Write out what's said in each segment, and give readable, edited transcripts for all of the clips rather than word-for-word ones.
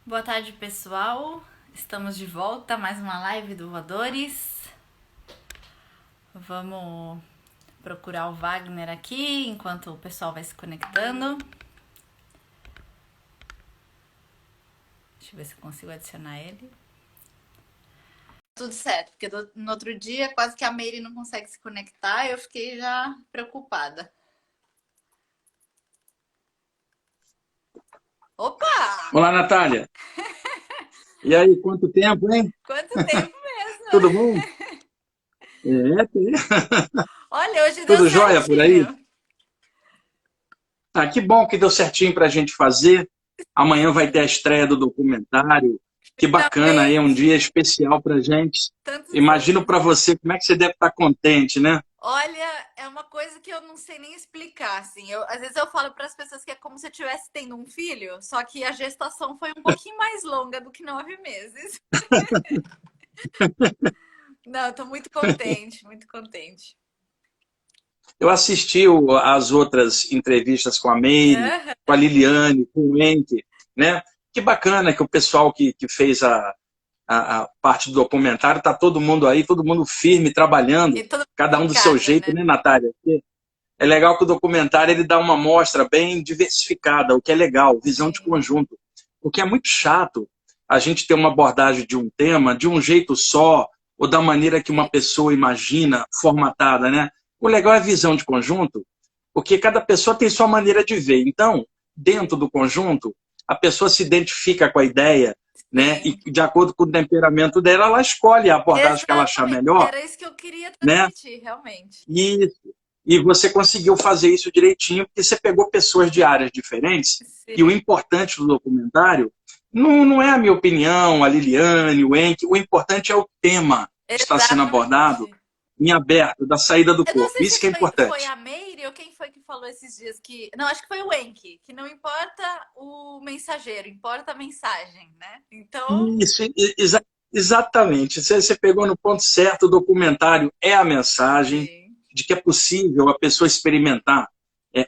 Boa tarde, pessoal. Estamos de volta, mais uma live do Voadores. Vamos procurar o Wagner aqui enquanto o pessoal vai se conectando. Deixa eu ver se eu consigo adicionar ele. Tudo certo, porque no outro dia quase que a Meire não consegue se conectar, eu fiquei já preocupada. Opa! Olá, Natália. E aí, quanto tempo, hein? Quanto tempo mesmo! Tudo bom? É, Olha, hoje deu tudo jóia por aí? certinho. Ah, que bom que deu certinho para a gente fazer. Amanhã vai ter a estreia do documentário. Que bacana, aí é um dia Finalmente, especial para a gente. tantos Imagino anos. para você como é que você deve estar contente, né? Olha, é uma coisa que eu não sei nem explicar, assim. Às vezes eu falo para as pessoas que é como se eu estivesse tendo um filho, só que a gestação foi um pouquinho mais longa do que 9 meses. Não, eu tô muito contente, muito contente. Eu assisti às outras entrevistas com a Meire, Aham. com a Liliane, com o Enke, né? Que bacana que o pessoal que fez a parte do documentário, está todo mundo aí, todo mundo firme, E trabalhando, todo cada um do seu ligado, jeito, né? né, Natália? Porque é legal que o documentário ele dá uma amostra bem diversificada, o que é legal, visão de Sim. conjunto. Porque é muito chato a gente ter uma abordagem de um tema de um jeito só, ou da maneira que uma pessoa imagina, formatada, né? O legal é a visão de conjunto, porque cada pessoa tem sua maneira de ver. Então, dentro do conjunto, a pessoa se identifica com a ideia, né? E Sim, de acordo com o temperamento dela, ela escolhe a abordagem que ela achar exatamente. melhor, Era isso que eu queria né? transmitir, realmente. E, e você conseguiu fazer isso direitinho, porque você pegou pessoas de áreas diferentes. E o Sim, importante do documentário não é a minha opinião, a Liliane, o Enk, o importante é o tema que está sendo abordado exatamente. em aberto, da saída do Eu não corpo. sei se Isso que é foi importante. a Meire ou quem foi que falou esses dias que. Não, acho que foi o Enki, que não importa o mensageiro, importa a mensagem, né? Então, Isso, exatamente. Você pegou no ponto certo. O documentário é a mensagem sim, de que é possível a pessoa experimentar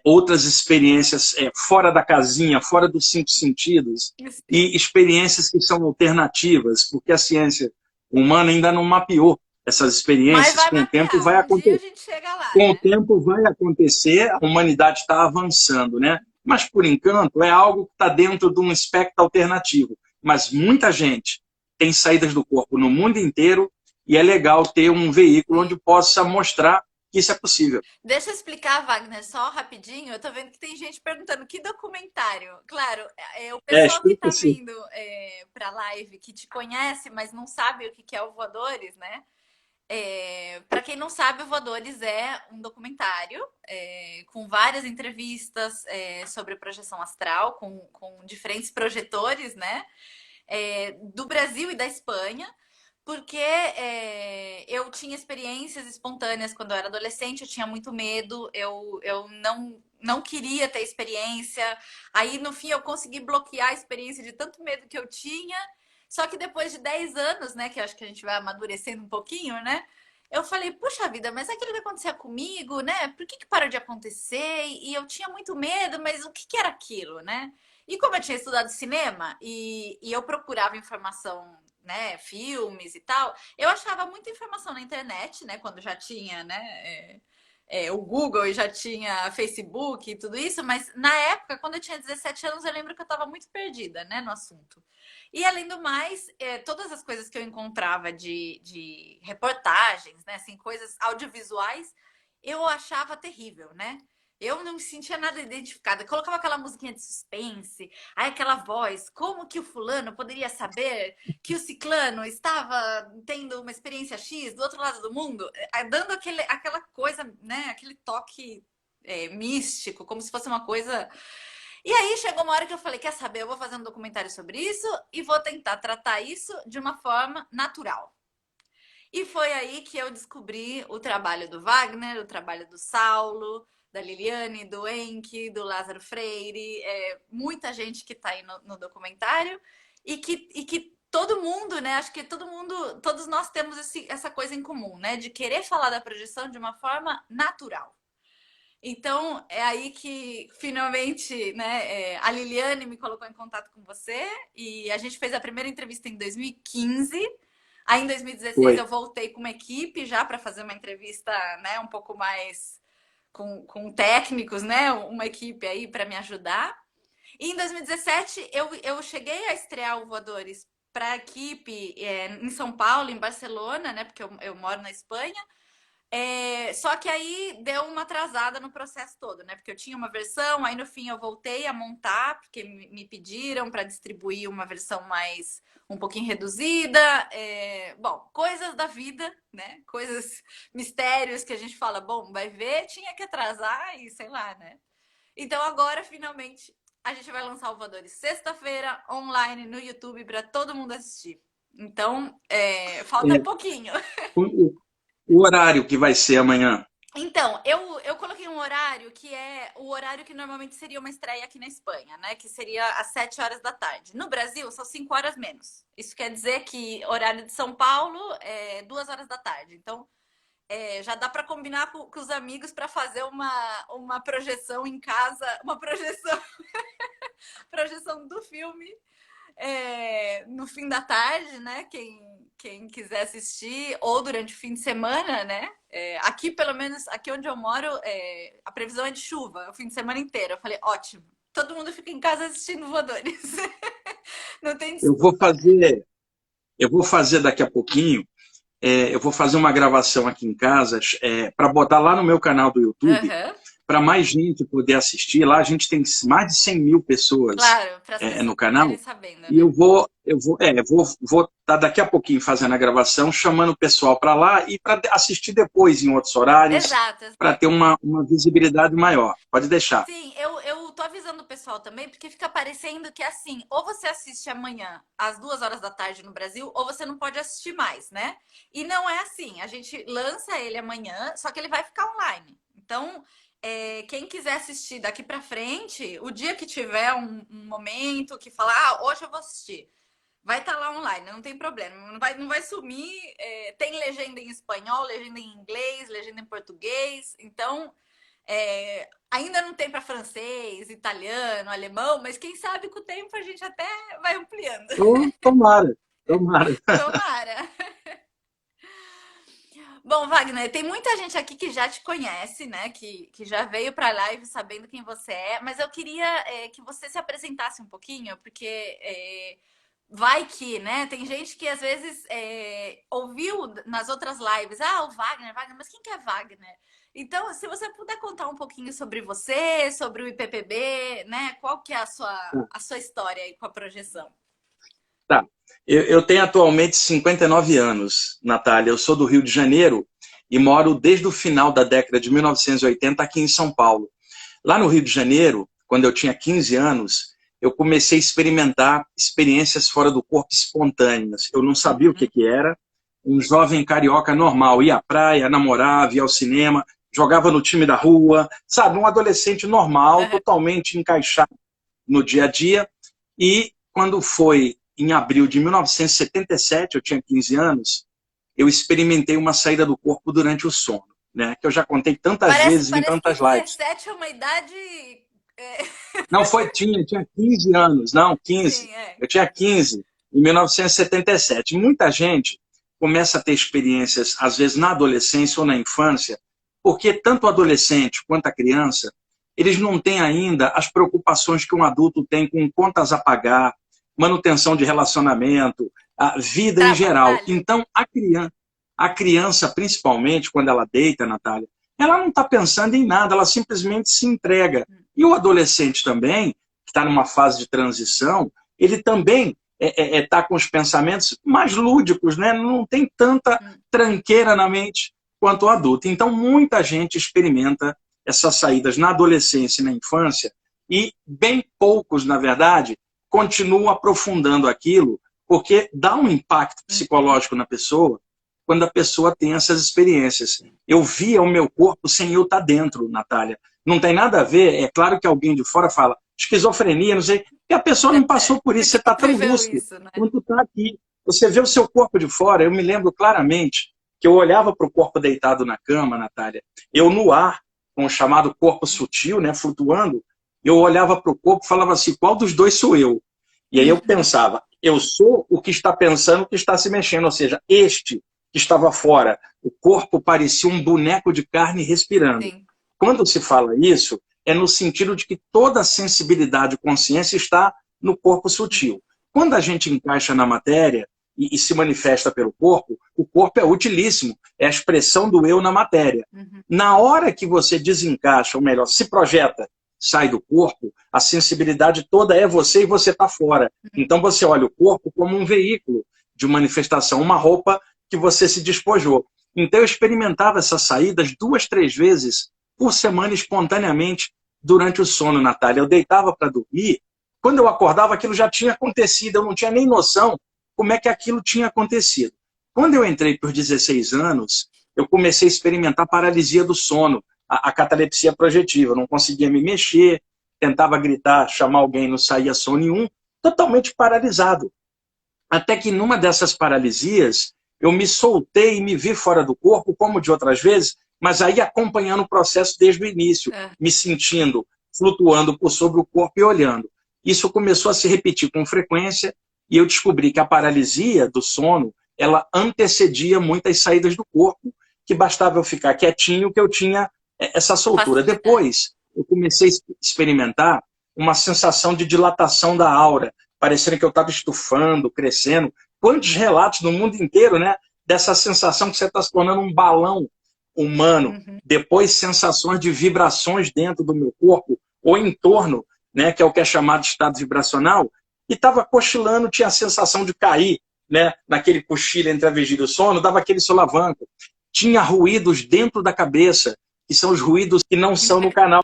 outras experiências fora da casinha, fora dos cinco sentidos, sim. e experiências que são alternativas, porque a ciência humana ainda não mapeou essas Mas experiências. vai Com o tempo mapear. vai Um dia a acontecer. gente chega lá, Com o né? tempo vai acontecer, a humanidade está avançando, né? Mas, por enquanto, é algo que está dentro de um espectro alternativo. Mas muita gente tem saídas do corpo no mundo inteiro e é legal ter um veículo Sim. onde possa mostrar que isso é possível. Deixa eu explicar, Wagner, só rapidinho. Eu tô vendo que tem gente perguntando que documentário. Claro, o pessoal que Explica tá assim. vindo pra live, que te conhece, mas não sabe o que que é o Voadores, né? Para quem não sabe, o Voadores é um documentário com várias entrevistas sobre projeção astral, com diferentes projetores, né? Do Brasil e da Espanha, porque eu tinha experiências espontâneas quando eu era adolescente, eu tinha muito medo, eu não queria ter experiência. Aí, no fim, eu consegui bloquear a experiência de tanto medo que eu tinha. Só que depois de 10 anos, né, que eu acho que a gente vai amadurecendo um pouquinho, né? Eu falei, puxa vida, mas aquilo que acontecia comigo, né? Por que que parou de acontecer? E eu tinha muito medo, mas o que que era aquilo, né? E como eu tinha estudado cinema e eu procurava informação, né, filmes e tal, eu achava muita informação na internet, né, quando já tinha, né, o Google e já tinha Facebook e tudo isso, mas na época, quando eu tinha 17 anos, eu lembro que eu estava muito perdida, né, no assunto. E além do mais, todas as coisas que eu encontrava de reportagens, né, assim, coisas audiovisuais, eu achava terrível, né? Eu não me sentia nada identificada. Colocava aquela musiquinha de suspense, aí aquela voz, como que o fulano poderia saber que o ciclano estava tendo uma experiência X do outro lado do mundo? Dando aquela coisa, né? Aquele toque místico, como se fosse uma coisa. E aí chegou uma hora que eu falei: quer saber? Eu vou fazer um documentário sobre isso e vou tentar tratar isso de uma forma natural. E foi aí que eu descobri o trabalho do Wagner, o trabalho do Saulo, da Liliane, do Enki, do Lázaro Freire, muita gente que está aí no documentário e que todo mundo, né? Acho que todo mundo, todos nós temos essa coisa em comum, né? De querer falar da projeção de uma forma natural. Então, é aí que finalmente, né, a Liliane me colocou em contato com você e a gente fez a primeira entrevista em 2015. Aí em 2016 Foi. eu voltei com uma equipe já para fazer uma entrevista, né, um pouco mais com técnicos, né, uma equipe aí para me ajudar. E em 2017 eu cheguei a estrear o Voadores para a equipe em São Paulo, em Barcelona, né, porque eu moro na Espanha. Só que aí deu uma atrasada no processo todo, né? Porque eu tinha uma versão, aí no fim eu voltei a montar, porque me pediram para distribuir uma versão mais um pouquinho reduzida. Bom, coisas da vida, né? Coisas, mistérios que a gente fala, bom, vai ver, tinha que atrasar e sei lá, né? Então agora, finalmente, a gente vai lançar o Voadores sexta-feira, online, no YouTube, para todo mundo assistir. Então, falta É, pouquinho. o horário que vai ser amanhã. Então, eu coloquei um horário que é o horário que normalmente seria uma estreia aqui na Espanha, né? Que seria às 7 horas da tarde. No Brasil, são 5 horas menos. Isso quer dizer que horário de São Paulo é 2 horas da tarde. Então, já dá para combinar com os amigos para fazer uma projeção em casa, uma projeção, projeção do filme no fim da tarde, né? Quem quiser assistir, ou durante o fim de semana, né? Aqui, pelo menos, aqui onde eu moro, a previsão é de chuva o fim de semana inteiro. Eu falei, ótimo, todo mundo fica em casa assistindo Voadores. Não tem Eu vou desculpa. fazer, eu vou fazer daqui a pouquinho, eu vou fazer uma gravação aqui em casa para botar lá no meu canal do YouTube, Uhum. para mais gente poder assistir. Lá a gente tem mais de 100 mil pessoas Claro, para as pessoas no canal. ficarem sabendo, E né? vou estar daqui a pouquinho fazendo a gravação, chamando o pessoal para lá e para assistir depois em outros horários, Exato. para ter uma visibilidade maior. Pode deixar. Sim, eu tô avisando o pessoal também, porque fica parecendo que assim, ou você assiste amanhã às 2 horas da tarde no Brasil, ou você não pode assistir mais, né? E não é assim. A gente lança ele amanhã, só que ele vai ficar online. Então, quem quiser assistir daqui pra frente, o dia que tiver um momento que falar, hoje eu vou assistir, vai estar lá online, não tem problema, não vai sumir. Tem legenda em espanhol, legenda em inglês, legenda em português, então. Ainda não tem para francês, italiano, alemão, mas quem sabe com o tempo a gente até vai ampliando. Oh, tomara, tomara. Tomara. Bom, Wagner, tem muita gente aqui que já te conhece, né? Que já veio para a live sabendo quem você é, mas eu queria que você se apresentasse um pouquinho, porque vai que, né? Tem gente que às vezes ouviu nas outras lives, o Wagner, Wagner, mas quem que é Wagner? Então, se você puder contar um pouquinho sobre você, sobre o IPPB, né? Qual que é a sua história aí com a projeção? Tá. Eu tenho atualmente 59 anos, Natália. Eu sou do Rio de Janeiro e moro desde o final da década de 1980 aqui em São Paulo. Lá no Rio de Janeiro, quando eu tinha 15 anos, eu comecei a experimentar experiências fora do corpo espontâneas. Eu não sabia o Uhum. que era. Um jovem carioca normal, ia à praia, namorava, ia ao cinema, jogava no time da rua, sabe? Um adolescente normal, Uhum. totalmente encaixado no dia a dia. E quando foi em abril de 1977, eu tinha 15 anos, eu experimentei uma saída do corpo durante o sono, né? Que eu já contei tantas Parece, vezes em parece que tantas lives. 17 é uma idade. é, Não foi, tinha 15 anos, não, 15. Sim, Eu tinha 15 em 1977. Muita gente começa a ter experiências, às vezes na adolescência ou na infância, porque tanto o adolescente quanto a criança, eles não têm ainda as preocupações que um adulto tem com contas a pagar, manutenção de relacionamento, a vida em geral. trabalho. Então, a criança, principalmente quando ela deita, Natália, ela não está pensando em nada, ela simplesmente se entrega. E o adolescente também, que está numa fase de transição, ele também está com os pensamentos mais lúdicos, né? Não tem tanta Hum. tranqueira na mente quanto o adulto. Então, muita gente experimenta essas saídas na adolescência e na infância, e bem poucos, na verdade, continuam aprofundando aquilo, porque dá um impacto psicológico na pessoa quando a pessoa tem essas experiências. Eu via o meu corpo sem eu estar dentro, Natália. Não tem nada a ver, é claro que alguém de fora fala esquizofrenia, não sei, e a pessoa não passou por isso, você Porque está não tão viveu lúcido isso, né? quanto está aqui. Você vê o seu corpo de fora, eu me lembro claramente que eu olhava para o corpo deitado na cama, Natália, eu no ar, com o chamado corpo sutil, né, flutuando, eu olhava para o corpo e falava assim, qual dos dois sou eu? E aí eu pensava, eu sou o que está pensando, o que está se mexendo, ou seja, este que estava fora, o corpo parecia um boneco de carne respirando. Sim. Quando se fala isso, é no sentido de que toda a sensibilidade e consciência está no corpo sutil. Quando a gente encaixa na matéria e se manifesta pelo corpo, o corpo é utilíssimo, é a expressão do eu na matéria. Na hora que você desencaixa, ou melhor, se projeta, sai do corpo, a sensibilidade toda é você e você está fora. Então você olha o corpo como um veículo de manifestação, uma roupa que você se despojou. Então eu experimentava essas saídas 2, 3 vezes por semana espontaneamente durante o sono, Natália. Eu deitava para dormir, quando eu acordava aquilo já tinha acontecido, eu não tinha nem noção como é que aquilo tinha acontecido. Quando eu entrei por 16 anos, eu comecei a experimentar paralisia do sono, a catalepsia projetiva, eu não conseguia me mexer, tentava gritar, chamar alguém, não saía som nenhum, totalmente paralisado. Até que numa dessas paralisias, eu me soltei e me vi fora do corpo, como de outras vezes, mas aí acompanhando o processo desde o início, me sentindo, flutuando por sobre o corpo e olhando. Isso começou a se repetir com frequência e eu descobri que a paralisia do sono, ela antecedia muitas saídas do corpo, que bastava eu ficar quietinho que eu tinha essa soltura. Depois, eu comecei a experimentar uma sensação de dilatação da aura, parecendo que eu estava estufando, crescendo. Quantos relatos no mundo inteiro, né? Dessa sensação que você está se tornando um balão humano. Depois, sensações de vibrações dentro do meu corpo, ou em torno, né? Que é o que é chamado de estado vibracional, e estava cochilando, tinha a sensação de cair, né? Naquele cochilo entre a vigília e o sono, dava aquele solavanco. Tinha ruídos dentro da cabeça, que são os ruídos que não são no canal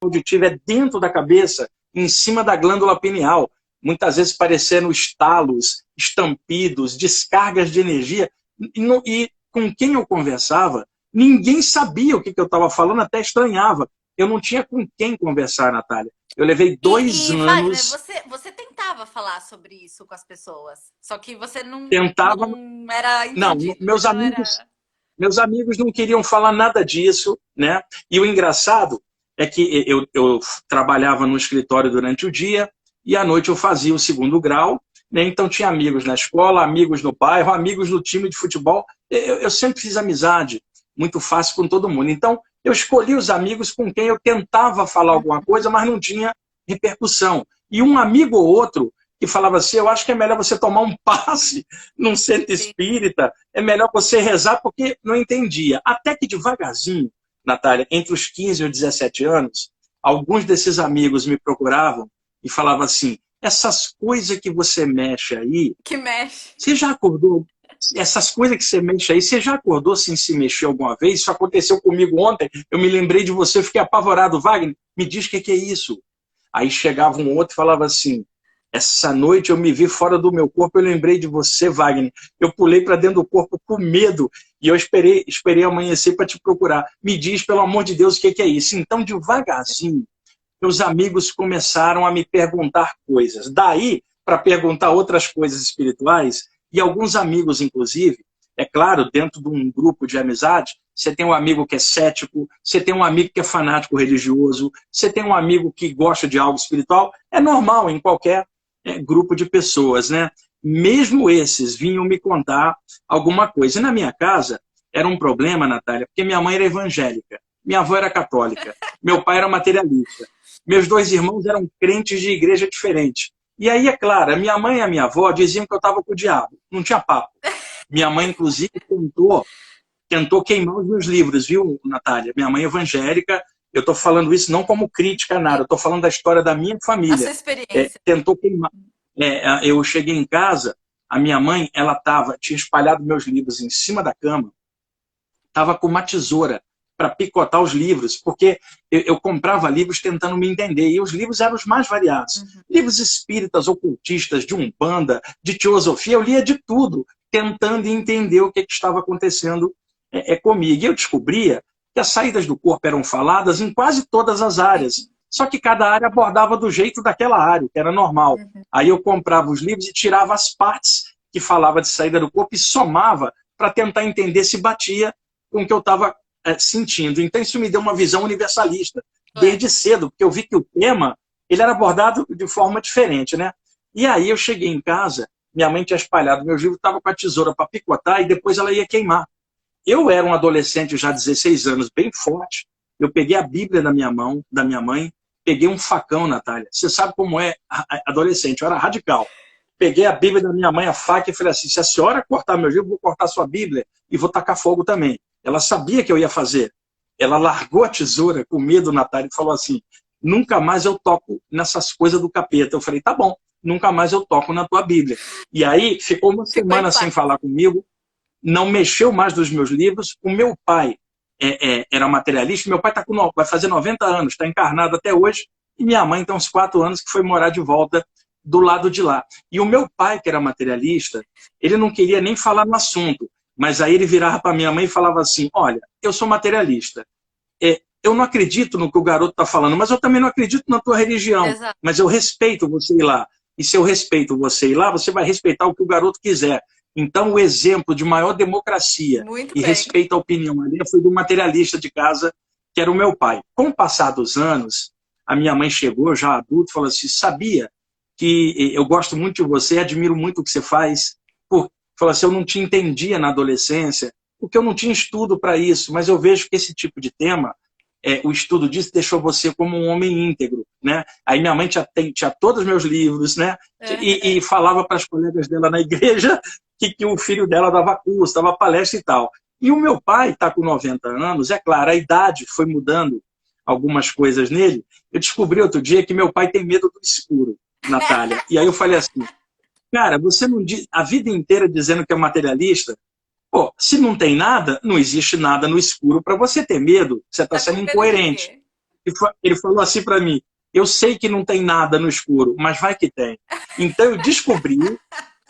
auditivo, é dentro da cabeça, em cima da glândula pineal, muitas vezes parecendo estalos, estampidos, descargas de energia, e com quem eu conversava, ninguém sabia o que eu estava falando, até estranhava. Eu não tinha com quem conversar, Natália. Eu levei 2 anos... Wagner, você tentava falar sobre isso com as pessoas, só que você não era entendido. Meus amigos não queriam falar nada disso, né? E o engraçado é que eu trabalhava no escritório durante o dia e à noite eu fazia o 2º grau, né? Então tinha amigos na escola, amigos no bairro, amigos no time de futebol. Eu sempre fiz amizade muito fácil com todo mundo. Então eu escolhi os amigos com quem eu tentava falar alguma coisa, mas não tinha repercussão. E um amigo ou outro que falava assim, eu acho que é melhor você tomar um passe num centro espírita, é melhor você rezar, porque não entendia. Até que devagarzinho, Natália, entre os 15 e os 17 anos, alguns desses amigos me procuravam e falavam assim, essas coisas que você mexe aí... Que mexe? Você já acordou? Essas coisas que você mexe aí, você já acordou sem se mexer alguma vez? Isso aconteceu comigo ontem, eu me lembrei de você, fiquei apavorado. Wagner, me diz o que é isso? Aí chegava um outro e falava assim, essa noite eu me vi fora do meu corpo, eu lembrei de você, Wagner. Eu pulei para dentro do corpo com medo e eu esperei amanhecer para te procurar. Me diz, pelo amor de Deus, o que é isso? Então, devagarzinho, meus amigos começaram a me perguntar coisas. Daí, para perguntar outras coisas espirituais, e alguns amigos, inclusive, é claro, dentro de um grupo de amizade, você tem um amigo que é cético, você tem um amigo que é fanático religioso, você tem um amigo que gosta de algo espiritual. É normal em qualquer grupo de pessoas, né? Mesmo esses vinham me contar alguma coisa. E na minha casa era um problema, Natália, porque minha mãe era evangélica, minha avó era católica, meu pai era materialista, meus 2 irmãos eram crentes de igreja diferente. E aí, é claro, a minha mãe e a minha avó diziam que eu estava com o diabo, não tinha papo. Minha mãe, inclusive, tentou queimar os meus livros, viu, Natália? Minha mãe é evangélica, eu estou falando isso não como crítica a nada, eu estou falando da história da minha família. A sua experiência. Tentou queimar. Eu cheguei em casa, a minha mãe, tinha espalhado meus livros em cima da cama, estava com uma tesoura para picotar os livros, porque eu comprava livros tentando me entender, e os livros eram os mais variados. Livros espíritas, ocultistas, de umbanda, de teosofia, eu lia de tudo, tentando entender o que estava acontecendo comigo. E eu descobria que as saídas do corpo eram faladas em quase todas as áreas, só que cada área abordava do jeito daquela área, que era normal. Aí eu comprava os livros e tirava as partes que falava de saída do corpo e somava para tentar entender se batia com o que eu estava sentindo. Então isso me deu uma visão universalista, Ué. desde cedo, porque eu vi que o tema ele era abordado de forma diferente, né? E aí eu cheguei em casa, minha mãe tinha espalhado meus livros, estava com a tesoura para picotar e depois ela ia queimar. Eu era um adolescente já de 16 anos, bem forte. Eu peguei a Bíblia da minha mão, da minha mãe, peguei um facão, Natália. Você sabe como é adolescente, eu era radical. Peguei a Bíblia da minha mãe, a faca, e falei assim, se a senhora cortar meu livro, eu vou cortar sua Bíblia e vou tacar fogo também. Ela sabia que eu ia fazer. Ela largou a tesoura com medo, Natália, e falou assim, nunca mais eu toco nessas coisas do capeta. Eu falei, tá bom, nunca mais eu toco na tua Bíblia. E aí, ficou uma Ficou em semana sem paz. falar comigo, não mexeu mais nos meus livros. O meu pai era materialista, meu pai vai fazer 90 anos, está encarnado até hoje, e minha mãe tem uns 4 anos que foi morar de volta do lado de lá. E o meu pai, que era materialista, ele não queria nem falar no assunto, mas aí ele virava para minha mãe e falava assim, olha, eu sou materialista, eu não acredito no que o garoto está falando, mas eu também não acredito na tua religião, Exato. mas eu respeito você ir lá. E se eu respeito você ir lá, você vai respeitar o que o garoto quiser. Então, o exemplo de maior democracia Muito e bem. respeito à opinião alheia foi do materialista de casa, que era o meu pai. Com o passar dos anos, a minha mãe chegou, já adulta, e falou assim, sabia que eu gosto muito de você, admiro muito o que você faz. Falou assim, eu não te entendia na adolescência, porque eu não tinha estudo para isso, mas eu vejo que esse tipo de tema, o estudo disso deixou você como um homem íntegro, né? Aí minha mãe tinha todos os meus livros, né? E falava para as colegas dela na igreja que o filho dela dava curso, dava palestra e tal. E o meu pai está com 90 anos, é claro, a idade foi mudando algumas coisas nele. Eu descobri outro dia que meu pai tem medo do escuro, Natália. E aí eu falei assim, cara, você não diz a vida inteira dizendo que é materialista? Pô, se não tem nada, não existe nada no escuro para você ter medo. Você está Tá com sendo medo de incoerente. quê? Ele falou assim para mim, eu sei que não tem nada no escuro, mas vai que tem. Então eu descobri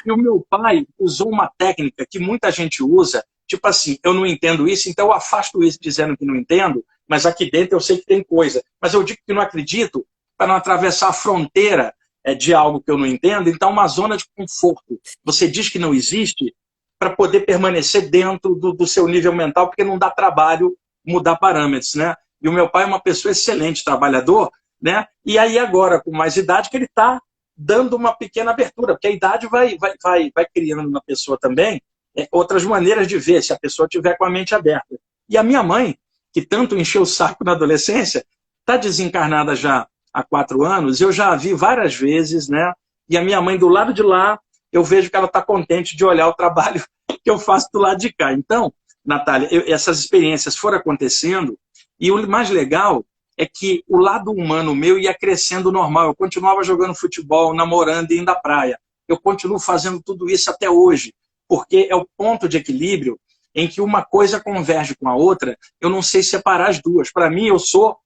que o meu pai usou uma técnica que muita gente usa, tipo assim, eu não entendo isso, então eu afasto isso dizendo que não entendo, mas aqui dentro eu sei que tem coisa. Mas eu digo que não acredito para não atravessar a fronteira de algo que eu não entendo, então uma zona de conforto. Você diz que não existe para poder permanecer dentro do seu nível mental, porque não dá trabalho mudar parâmetros, né? E o meu pai é uma pessoa excelente, trabalhador, né? E aí agora, com mais idade, que ele está dando uma pequena abertura, porque a idade vai criando na pessoa também outras maneiras de ver, se a pessoa tiver com a mente aberta. E a minha mãe, que tanto encheu o saco na adolescência, está desencarnada já há 4 anos, eu já a vi várias vezes, né? E a minha mãe do lado de lá, eu vejo que ela está contente de olhar o trabalho que eu faço do lado de cá. Então, Natália, essas experiências foram acontecendo e o mais legal é que o lado humano meu ia crescendo normal. Eu continuava jogando futebol, namorando e indo à praia. Eu continuo fazendo tudo isso até hoje, porque é o ponto de equilíbrio em que uma coisa converge com a outra, eu não sei separar as duas. Para mim, eu sou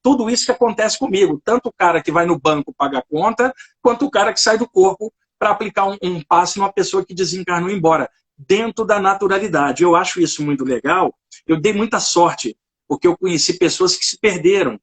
tudo isso que acontece comigo. Tanto o cara que vai no banco pagar conta, quanto o cara que sai do corpo para aplicar um passe numa pessoa que desencarnou embora, dentro da naturalidade. Eu acho isso muito legal. Eu dei muita sorte, porque eu conheci pessoas que se perderam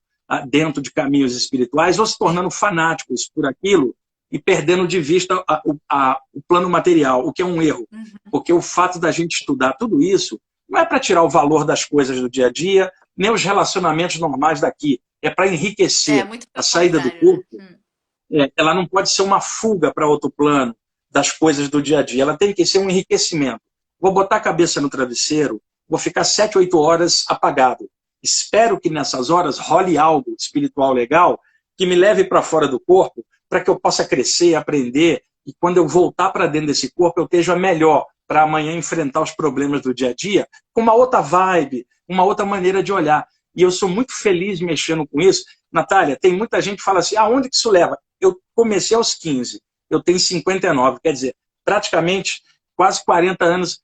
dentro de caminhos espirituais ou se tornando fanáticos por aquilo e perdendo de vista o plano material, o que é um erro. Porque o fato da gente estudar tudo isso não é para tirar o valor das coisas do dia a dia, nem os relacionamentos normais daqui. É para enriquecer Muito a pelo saída do contrário, corpo. né? Ela não pode ser uma fuga para outro plano das coisas do dia a dia. Ela tem que ser um enriquecimento. Vou botar a cabeça no travesseiro, vou ficar 7, 8 horas apagado. Espero que nessas horas role algo espiritual legal que me leve para fora do corpo para que eu possa crescer, aprender e quando eu voltar para dentro desse corpo eu esteja melhor para amanhã enfrentar os problemas do dia a dia com uma outra vibe, uma outra maneira de olhar. E eu sou muito feliz mexendo com isso. Natália, tem muita gente que fala assim, aonde que isso leva? Eu comecei aos 15, eu tenho 59, quer dizer, praticamente quase 40 anos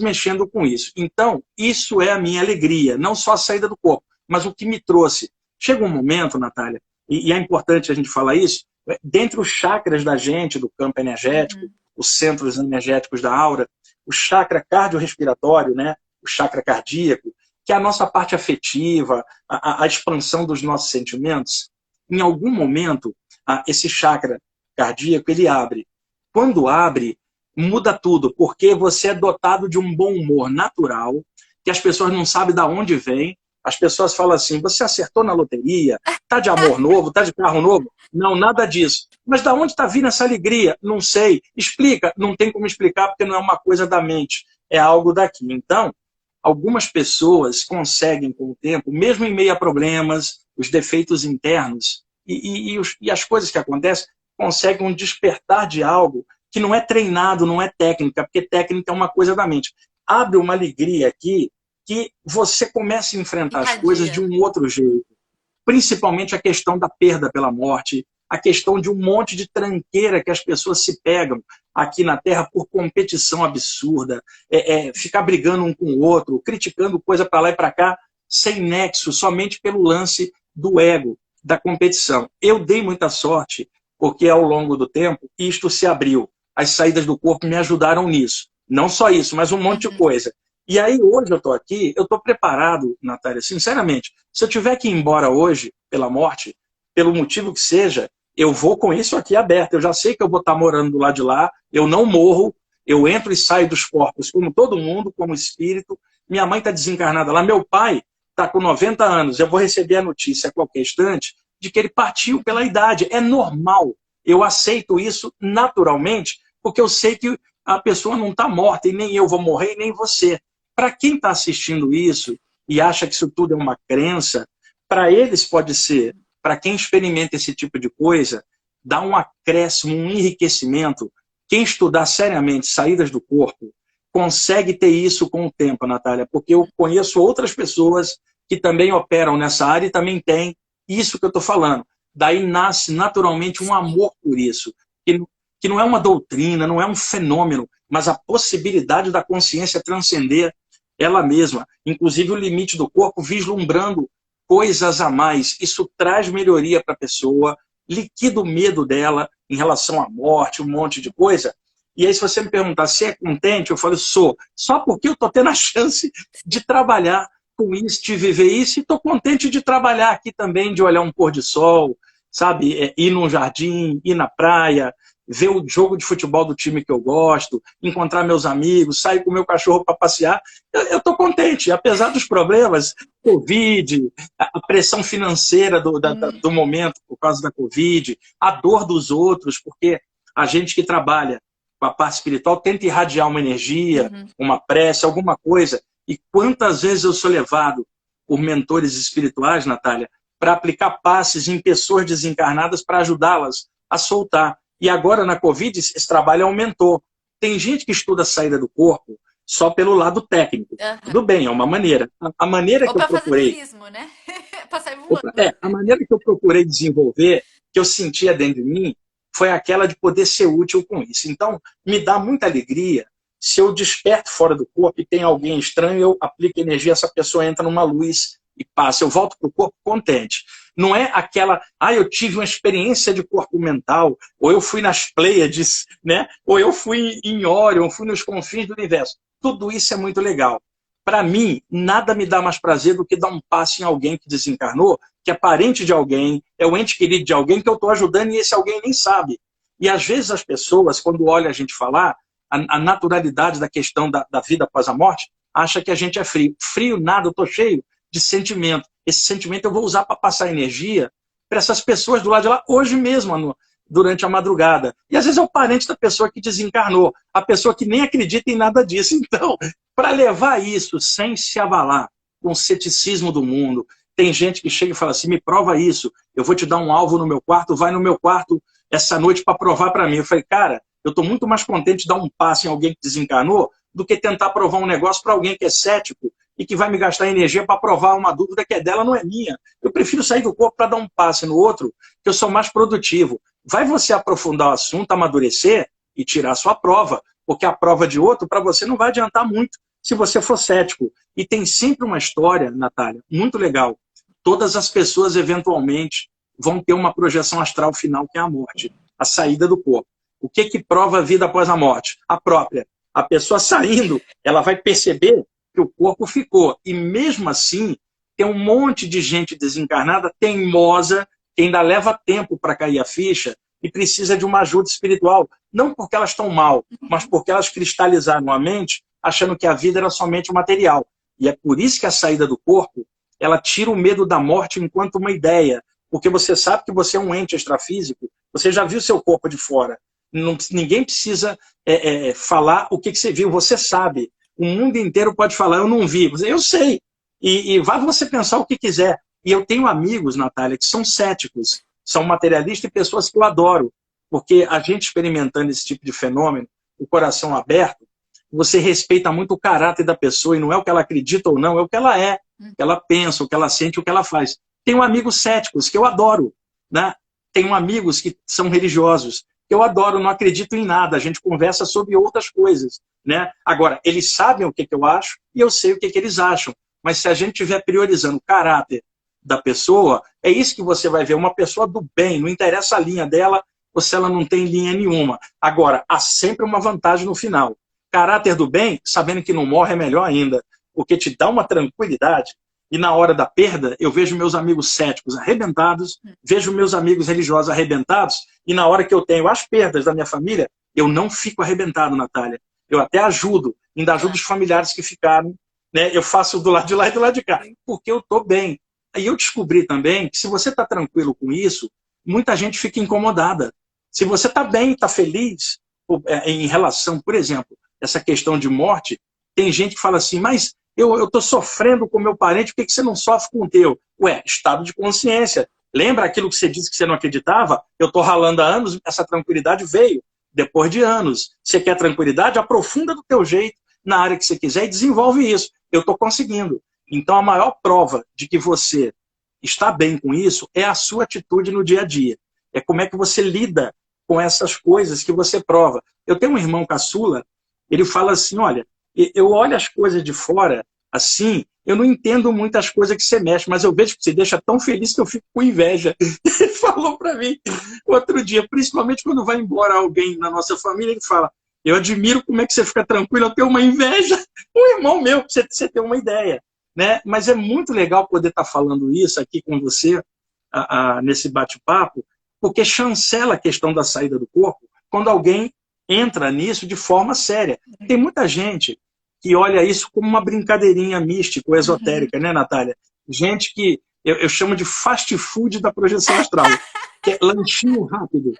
mexendo com isso. Então, isso é a minha alegria, não só a saída do corpo, mas o que me trouxe. Chega um momento, Natália, e é importante a gente falar isso, dentre os chakras da gente, do campo energético, os centros energéticos da aura, o chakra cardiorrespiratório, né, o chakra cardíaco, que é a nossa parte afetiva, a expansão dos nossos sentimentos, em algum momento, esse chakra cardíaco, ele abre. Quando abre, muda tudo, porque você é dotado de um bom humor natural, que as pessoas não sabem de onde vem. As pessoas falam assim, você acertou na loteria? Tá de amor novo? Tá de carro novo? Não, nada disso. Mas de onde está vindo essa alegria? Não sei. Explica. Não tem como explicar porque não é uma coisa da mente. É algo daqui. Então, algumas pessoas conseguem, com o tempo, mesmo em meio a problemas, os defeitos internos e as coisas que acontecem, conseguem um despertar de algo que não é treinado, não é técnica, porque técnica é uma coisa da mente. Abre uma alegria aqui que você começa a enfrentar as coisas de um outro jeito. Principalmente a questão da perda pela morte, a questão de um monte de tranqueira que as pessoas se pegam aqui na Terra por competição absurda, ficar brigando um com o outro, criticando coisa para lá e para cá, sem nexo, somente pelo lance do ego, da competição. Eu dei muita sorte, porque ao longo do tempo, isto se abriu. As saídas do corpo me ajudaram nisso. Não só isso, mas um monte de coisa. E aí, hoje eu estou aqui, eu estou preparado, Natália, sinceramente. Se eu tiver que ir embora hoje, pela morte, pelo motivo que seja, eu vou com isso aqui aberto. Eu já sei que eu vou estar morando do lado de lá, eu não morro, eu entro e saio dos corpos, como todo mundo, como espírito. Minha mãe está desencarnada lá, meu pai está com 90 anos. Eu vou receber a notícia a qualquer instante de que ele partiu pela idade. É normal. Eu aceito isso naturalmente, porque eu sei que a pessoa não está morta, e nem eu vou morrer, e nem você. Para quem está assistindo isso e acha que isso tudo é uma crença, para eles pode ser. Para quem experimenta esse tipo de coisa, dá um acréscimo, um enriquecimento. Quem estudar seriamente saídas do corpo, consegue ter isso com o tempo, Natália, porque eu conheço outras pessoas que também operam nessa área e também têm isso que eu estou falando. Daí nasce naturalmente um amor por isso, que não é uma doutrina, não é um fenômeno, mas a possibilidade da consciência transcender ela mesma, inclusive o limite do corpo, vislumbrando coisas a mais. Isso traz melhoria para a pessoa, liquida o medo dela em relação à morte, um monte de coisa. E aí, se você me perguntar se é contente, eu falo, sou. Só porque eu estou tendo a chance de trabalhar com isso, de viver isso, e estou contente de trabalhar aqui também, de olhar um pôr de sol, sabe? Ir num jardim, ir na praia, ver o jogo de futebol do time que eu gosto, encontrar meus amigos, sair com o meu cachorro para passear. Eu estou contente, apesar dos problemas, Covid, a pressão financeira do momento por causa da Covid, a dor dos outros, porque a gente que trabalha com a parte espiritual tenta irradiar uma energia, uma prece, alguma coisa. E quantas vezes eu sou levado por mentores espirituais, Natália, para aplicar passes em pessoas desencarnadas para ajudá-las a soltar. E agora, na Covid, esse trabalho aumentou. Tem gente que estuda a saída do corpo só pelo lado técnico. Tudo bem, é uma maneira. A maneira que eu procurei... turismo, né? Pra sair voando. A maneira que eu procurei desenvolver, que eu sentia dentro de mim, foi aquela de poder ser útil com isso. Então, me dá muita alegria se eu desperto fora do corpo e tem alguém estranho, eu aplico energia, essa pessoa entra numa luz e passa. Eu volto para o corpo contente. Não é aquela, eu tive uma experiência de corpo mental, ou eu fui nas Pleiades, né? Ou eu fui em Órion, fui nos confins do universo. Tudo isso é muito legal. Para mim, nada me dá mais prazer do que dar um passo em alguém que desencarnou, que é parente de alguém, é o ente querido de alguém que eu estou ajudando e esse alguém nem sabe. E às vezes as pessoas, quando olham a gente falar, a naturalidade da questão da vida após a morte, acha que a gente é frio. Frio nada, eu estou cheio de sentimento. Esse sentimento eu vou usar para passar energia para essas pessoas do lado de lá, hoje mesmo, durante a madrugada. E às vezes é o parente da pessoa que desencarnou, a pessoa que nem acredita em nada disso. Então, para levar isso sem se avalar com o ceticismo do mundo, tem gente que chega e fala assim, me prova isso, eu vou te dar um alvo no meu quarto, vai no meu quarto essa noite para provar para mim. Eu falei, cara, eu estou muito mais contente de dar um passe em alguém que desencarnou do que tentar provar um negócio para alguém que é cético e que vai me gastar energia para provar uma dúvida que é dela, não é minha. Eu prefiro sair do corpo para dar um passe no outro, que eu sou mais produtivo. Vai você aprofundar o assunto, amadurecer e tirar a sua prova, porque a prova de outro, para você, não vai adiantar muito se você for cético. E tem sempre uma história, Natália, muito legal. Todas as pessoas, eventualmente, vão ter uma projeção astral final, que é a morte, a saída do corpo. O que prova a vida após a morte? A própria. A pessoa saindo, ela vai perceber que o corpo ficou. E mesmo assim, tem um monte de gente desencarnada, teimosa, que ainda leva tempo para cair a ficha e precisa de uma ajuda espiritual. Não porque elas estão mal, mas porque elas cristalizaram a mente achando que a vida era somente o material. E é por isso que a saída do corpo, ela tira o medo da morte enquanto uma ideia. Porque você sabe que você é um ente extrafísico, você já viu seu corpo de fora. Ninguém precisa falar o que você viu, você sabe. O mundo inteiro pode falar, eu não vi. Eu sei. E vá você pensar o que quiser. E eu tenho amigos, Natália, que são céticos, são materialistas e pessoas que eu adoro. Porque a gente experimentando esse tipo de fenômeno, o coração aberto, você respeita muito o caráter da pessoa e não é o que ela acredita ou não, é o que ela é, o que ela pensa, o que ela sente, o que ela faz. Tenho amigos céticos que eu adoro, né? Tenho amigos que são religiosos que eu adoro, não acredito em nada, a gente conversa sobre outras coisas, né? Agora, eles sabem o que eu acho e eu sei o que eles acham, mas se a gente estiver priorizando o caráter da pessoa, é isso que você vai ver, uma pessoa do bem, não interessa a linha dela ou se ela não tem linha nenhuma. Agora, há sempre uma vantagem no final. Caráter do bem, sabendo que não morre, é melhor ainda, porque te dá uma tranquilidade. E na hora da perda, eu vejo meus amigos céticos arrebentados, vejo meus amigos religiosos arrebentados, e na hora que eu tenho as perdas da minha família, eu não fico arrebentado, Natália. Eu até ajudo, ainda ajudo os familiares que ficaram, né? Eu faço do lado de lá e do lado de cá, porque eu estou bem. Aí eu descobri também que se você está tranquilo com isso, muita gente fica incomodada. Se você está bem, está feliz, em relação, por exemplo, essa questão de morte, tem gente que fala assim, mas eu estou sofrendo com meu parente, por que você não sofre com o teu? Ué, estado de consciência. Lembra aquilo que você disse que você não acreditava? Eu estou ralando há anos, essa tranquilidade veio depois de anos. Você quer tranquilidade? Aprofunda do teu jeito, na área que você quiser e desenvolve isso. Eu estou conseguindo. Então, a maior prova de que você está bem com isso é a sua atitude no dia a dia. É como é que você lida com essas coisas que você prova. Eu tenho um irmão caçula, ele fala assim, olha, eu olho as coisas de fora, assim, eu não entendo muitas coisas que você mexe, mas eu vejo que você deixa tão feliz que eu fico com inveja. Ele falou para mim outro dia, principalmente quando vai embora alguém na nossa família, ele fala, eu admiro como é que você fica tranquilo, eu tenho uma inveja. Um irmão meu, pra você ter uma ideia. Né? Mas é muito legal poder estar falando isso aqui com você, nesse bate-papo, porque chancela a questão da saída do corpo quando alguém entra nisso de forma séria. Tem muita gente que olha isso como uma brincadeirinha mística ou esotérica, né, Natália? Gente que eu chamo de fast food da projeção astral, que é lanchinho rápido.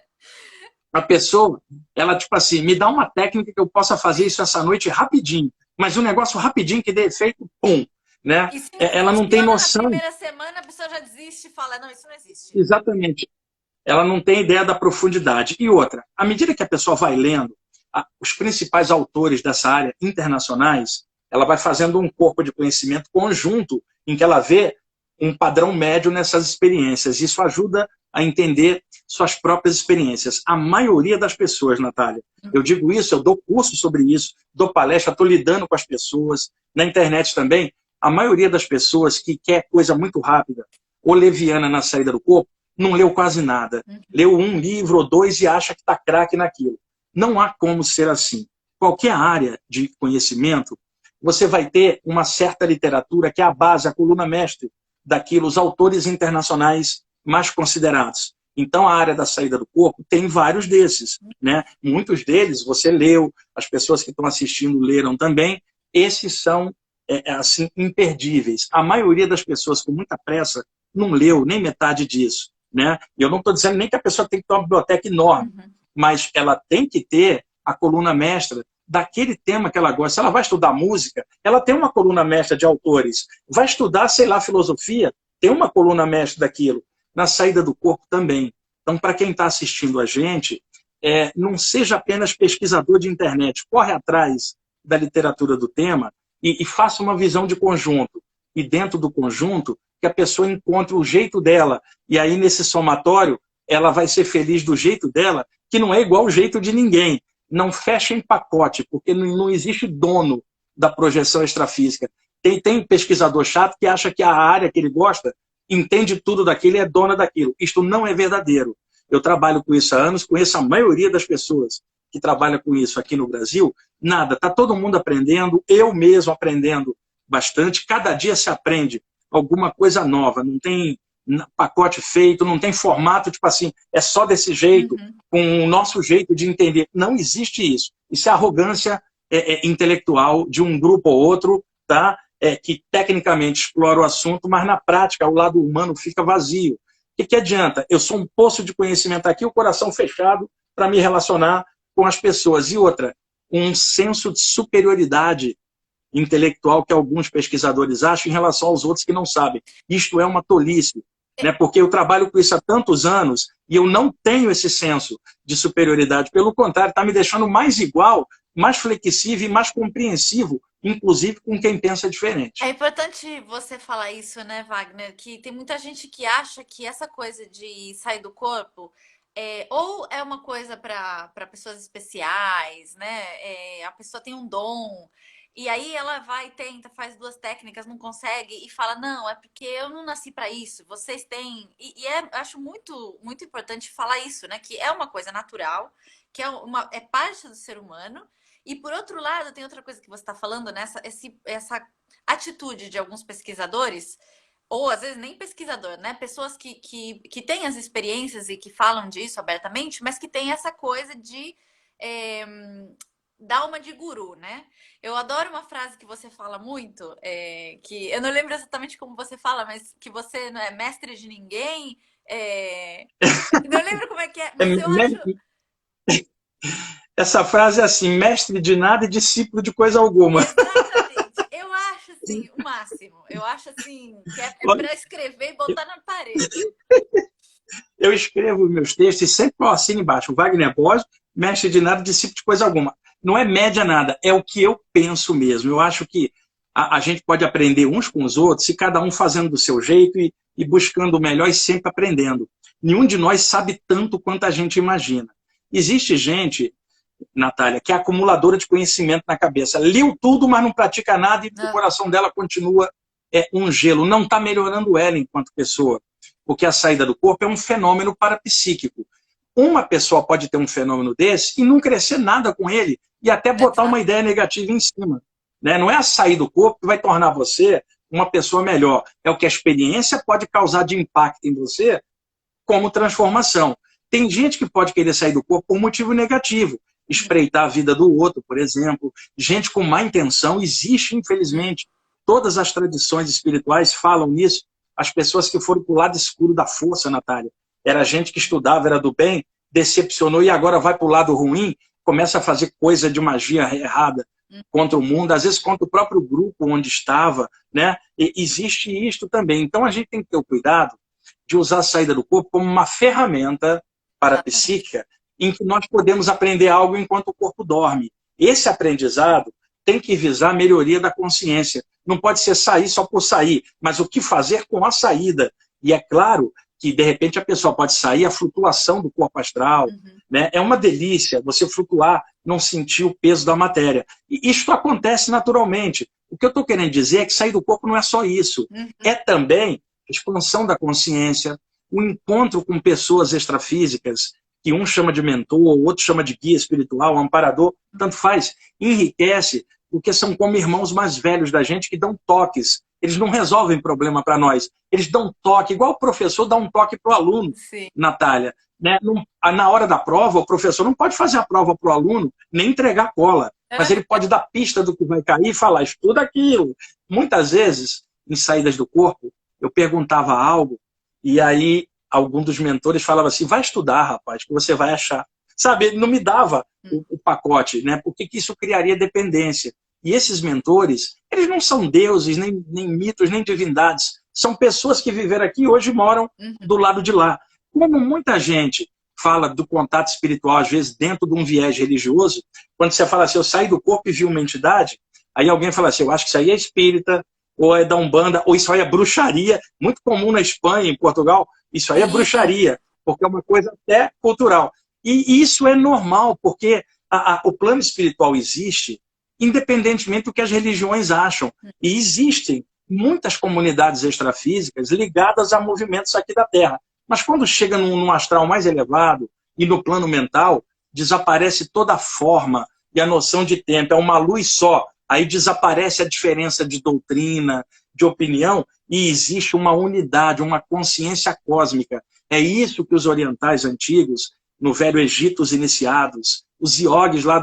A pessoa, ela tipo assim, me dá uma técnica que eu possa fazer isso essa noite rapidinho, mas um negócio rapidinho que dê efeito, pum. Né? Ela não tem noção. Na primeira semana a pessoa já desiste e fala, não, isso não existe. Exatamente. Ela não tem ideia da profundidade. E outra, à medida que a pessoa vai lendo, os principais autores dessa área internacionais, ela vai fazendo um corpo de conhecimento conjunto em que ela vê um padrão médio nessas experiências. Isso ajuda a entender suas próprias experiências. A maioria das pessoas, Natália, eu digo isso, eu dou curso sobre isso, dou palestra, estou lidando com as pessoas, na internet também, a maioria das pessoas que quer coisa muito rápida ou leviana na saída do corpo, não leu quase nada. Leu um livro ou dois e acha que está craque naquilo. Não há como ser assim. Qualquer área de conhecimento, você vai ter uma certa literatura que é a base, a coluna mestre daquilo, os autores internacionais mais considerados. Então, a área da saída do corpo tem vários desses. Né? Muitos deles você leu, as pessoas que estão assistindo leram também. Esses são assim, imperdíveis. A maioria das pessoas com muita pressa não leu nem metade disso. Né? E eu não estou dizendo nem que a pessoa tem que ter uma biblioteca enorme, mas ela tem que ter a coluna mestra daquele tema que ela gosta. Se ela vai estudar música, ela tem uma coluna mestra de autores. Vai estudar, sei lá, filosofia, tem uma coluna mestra daquilo. Na saída do corpo também. Então, para quem está assistindo a gente, não seja apenas pesquisador de internet, corre atrás da literatura do tema e faça uma visão de conjunto. E dentro do conjunto, que a pessoa encontre o jeito dela. E aí, nesse somatório, ela vai ser feliz do jeito dela, que não é igual ao jeito de ninguém. Não fecha em pacote, porque não existe dono da projeção extrafísica. Tem pesquisador chato que acha que a área que ele gosta entende tudo daquilo e é dona daquilo. Isto não é verdadeiro. Eu trabalho com isso há anos, conheço a maioria das pessoas que trabalham com isso aqui no Brasil. Nada, está todo mundo aprendendo, eu mesmo aprendendo bastante. Cada dia se aprende alguma coisa nova, não tem pacote feito, não tem formato, tipo assim, é só desse jeito, com o nosso jeito de entender. Não existe isso. Isso é arrogância intelectual de um grupo ou outro, tá? que tecnicamente explora o assunto, mas na prática o lado humano fica vazio. O que adianta? Eu sou um poço de conhecimento aqui, o coração fechado para me relacionar com as pessoas. E outra, um senso de superioridade intelectual que alguns pesquisadores acham em relação aos outros que não sabem. Isto é uma tolice, né? Porque eu trabalho com isso há tantos anos e eu não tenho esse senso de superioridade. Pelo contrário, está me deixando mais igual, mais flexível e mais compreensivo, inclusive com quem pensa diferente. É importante você falar isso, né, Wagner? Que tem muita gente que acha que essa coisa de sair do corpo ou é uma coisa para pessoas especiais, né? A pessoa tem um dom. E aí ela vai, tenta, faz duas técnicas, não consegue e fala, não, é porque eu não nasci para isso. Vocês têm. Acho muito, muito importante falar isso, né? Que é uma coisa natural, que é parte do ser humano. E por outro lado, tem outra coisa que você está falando, né? Essa atitude de alguns pesquisadores, ou às vezes nem pesquisador, né? Pessoas que têm as experiências e que falam disso abertamente, mas que tem essa coisa de dar uma de guru, né? Eu adoro uma frase que você fala muito, que eu não lembro exatamente como você fala, mas que você não é mestre de ninguém. Não lembro como é que é, mas eu acho. Essa frase é assim, mestre de nada e discípulo de coisa alguma. Exatamente. Eu acho assim, o máximo. Eu acho assim, que é para escrever e botar na parede. Eu escrevo meus textos e sempre assino embaixo, Wagner Borges, mestre de nada, discípulo de coisa alguma. Não é média nada, é o que eu penso mesmo. Eu acho que a gente pode aprender uns com os outros, e cada um fazendo do seu jeito e buscando o melhor e sempre aprendendo. Nenhum de nós sabe tanto quanto a gente imagina. Existe gente, Natália, que é acumuladora de conhecimento na cabeça. Leu tudo, mas não pratica nada e o coração dela continua um gelo. Não está melhorando ela enquanto pessoa. Porque a saída do corpo é um fenômeno parapsíquico. Uma pessoa pode ter um fenômeno desse e não crescer nada com ele e até botar uma ideia negativa em cima. Né? Não é a sair do corpo que vai tornar você uma pessoa melhor. É o que a experiência pode causar de impacto em você como transformação. Tem gente que pode querer sair do corpo por motivo negativo. Espreitar a vida do outro, por exemplo. Gente com má intenção existe, infelizmente. Todas as tradições espirituais falam nisso. As pessoas que foram para o lado escuro da força, Natália. Era gente que estudava, era do bem, decepcionou e agora vai para o lado ruim, começa a fazer coisa de magia errada contra o mundo, às vezes contra o próprio grupo onde estava. Né? E existe isto também. Então a gente tem que ter o cuidado de usar a saída do corpo como uma ferramenta parapsíquica em que nós podemos aprender algo enquanto o corpo dorme. Esse aprendizado tem que visar a melhoria da consciência. Não pode ser sair só por sair, mas o que fazer com a saída. E é claro que, de repente, a pessoa pode sair a flutuação do corpo astral. Né? É uma delícia você flutuar, não sentir o peso da matéria. E isso acontece naturalmente. O que eu estou querendo dizer é que sair do corpo não é só isso. É também a expansão da consciência, o encontro com pessoas extrafísicas, que um chama de mentor, o outro chama de guia espiritual, amparador, tanto faz, enriquece, porque são como irmãos mais velhos da gente que dão toques. Eles não resolvem problema para nós, eles dão toque, igual o professor dá um toque para o aluno, Natália. Né? Na hora da prova, o professor não pode fazer a prova para o aluno, nem entregar cola, mas ele pode dar pista do que vai cair e falar, estuda aquilo. Muitas vezes, em saídas do corpo, eu perguntava algo, e aí algum dos mentores falava assim, vai estudar, rapaz, que você vai achar. Sabe, ele não me dava o pacote, né? Porque isso criaria dependência. E esses mentores, eles não são deuses, nem mitos, nem divindades. São pessoas que viveram aqui e hoje moram do lado de lá. Como muita gente fala do contato espiritual, às vezes dentro de um viés religioso, quando você fala assim, eu saí do corpo e vi uma entidade, aí alguém fala assim, eu acho que isso aí é espírita, ou é da Umbanda, ou isso aí é bruxaria, muito comum na Espanha, em Portugal, isso aí é bruxaria, porque é uma coisa até cultural. E isso é normal, porque o plano espiritual existe, independentemente do que as religiões acham. E existem muitas comunidades extrafísicas ligadas a movimentos aqui da Terra. Mas quando chega num astral mais elevado e no plano mental, desaparece toda a forma e a noção de tempo. É uma luz só. Aí desaparece a diferença de doutrina, de opinião, e existe uma unidade, uma consciência cósmica. É isso que os orientais antigos, no Velho Egito, os iniciados, os iogues lá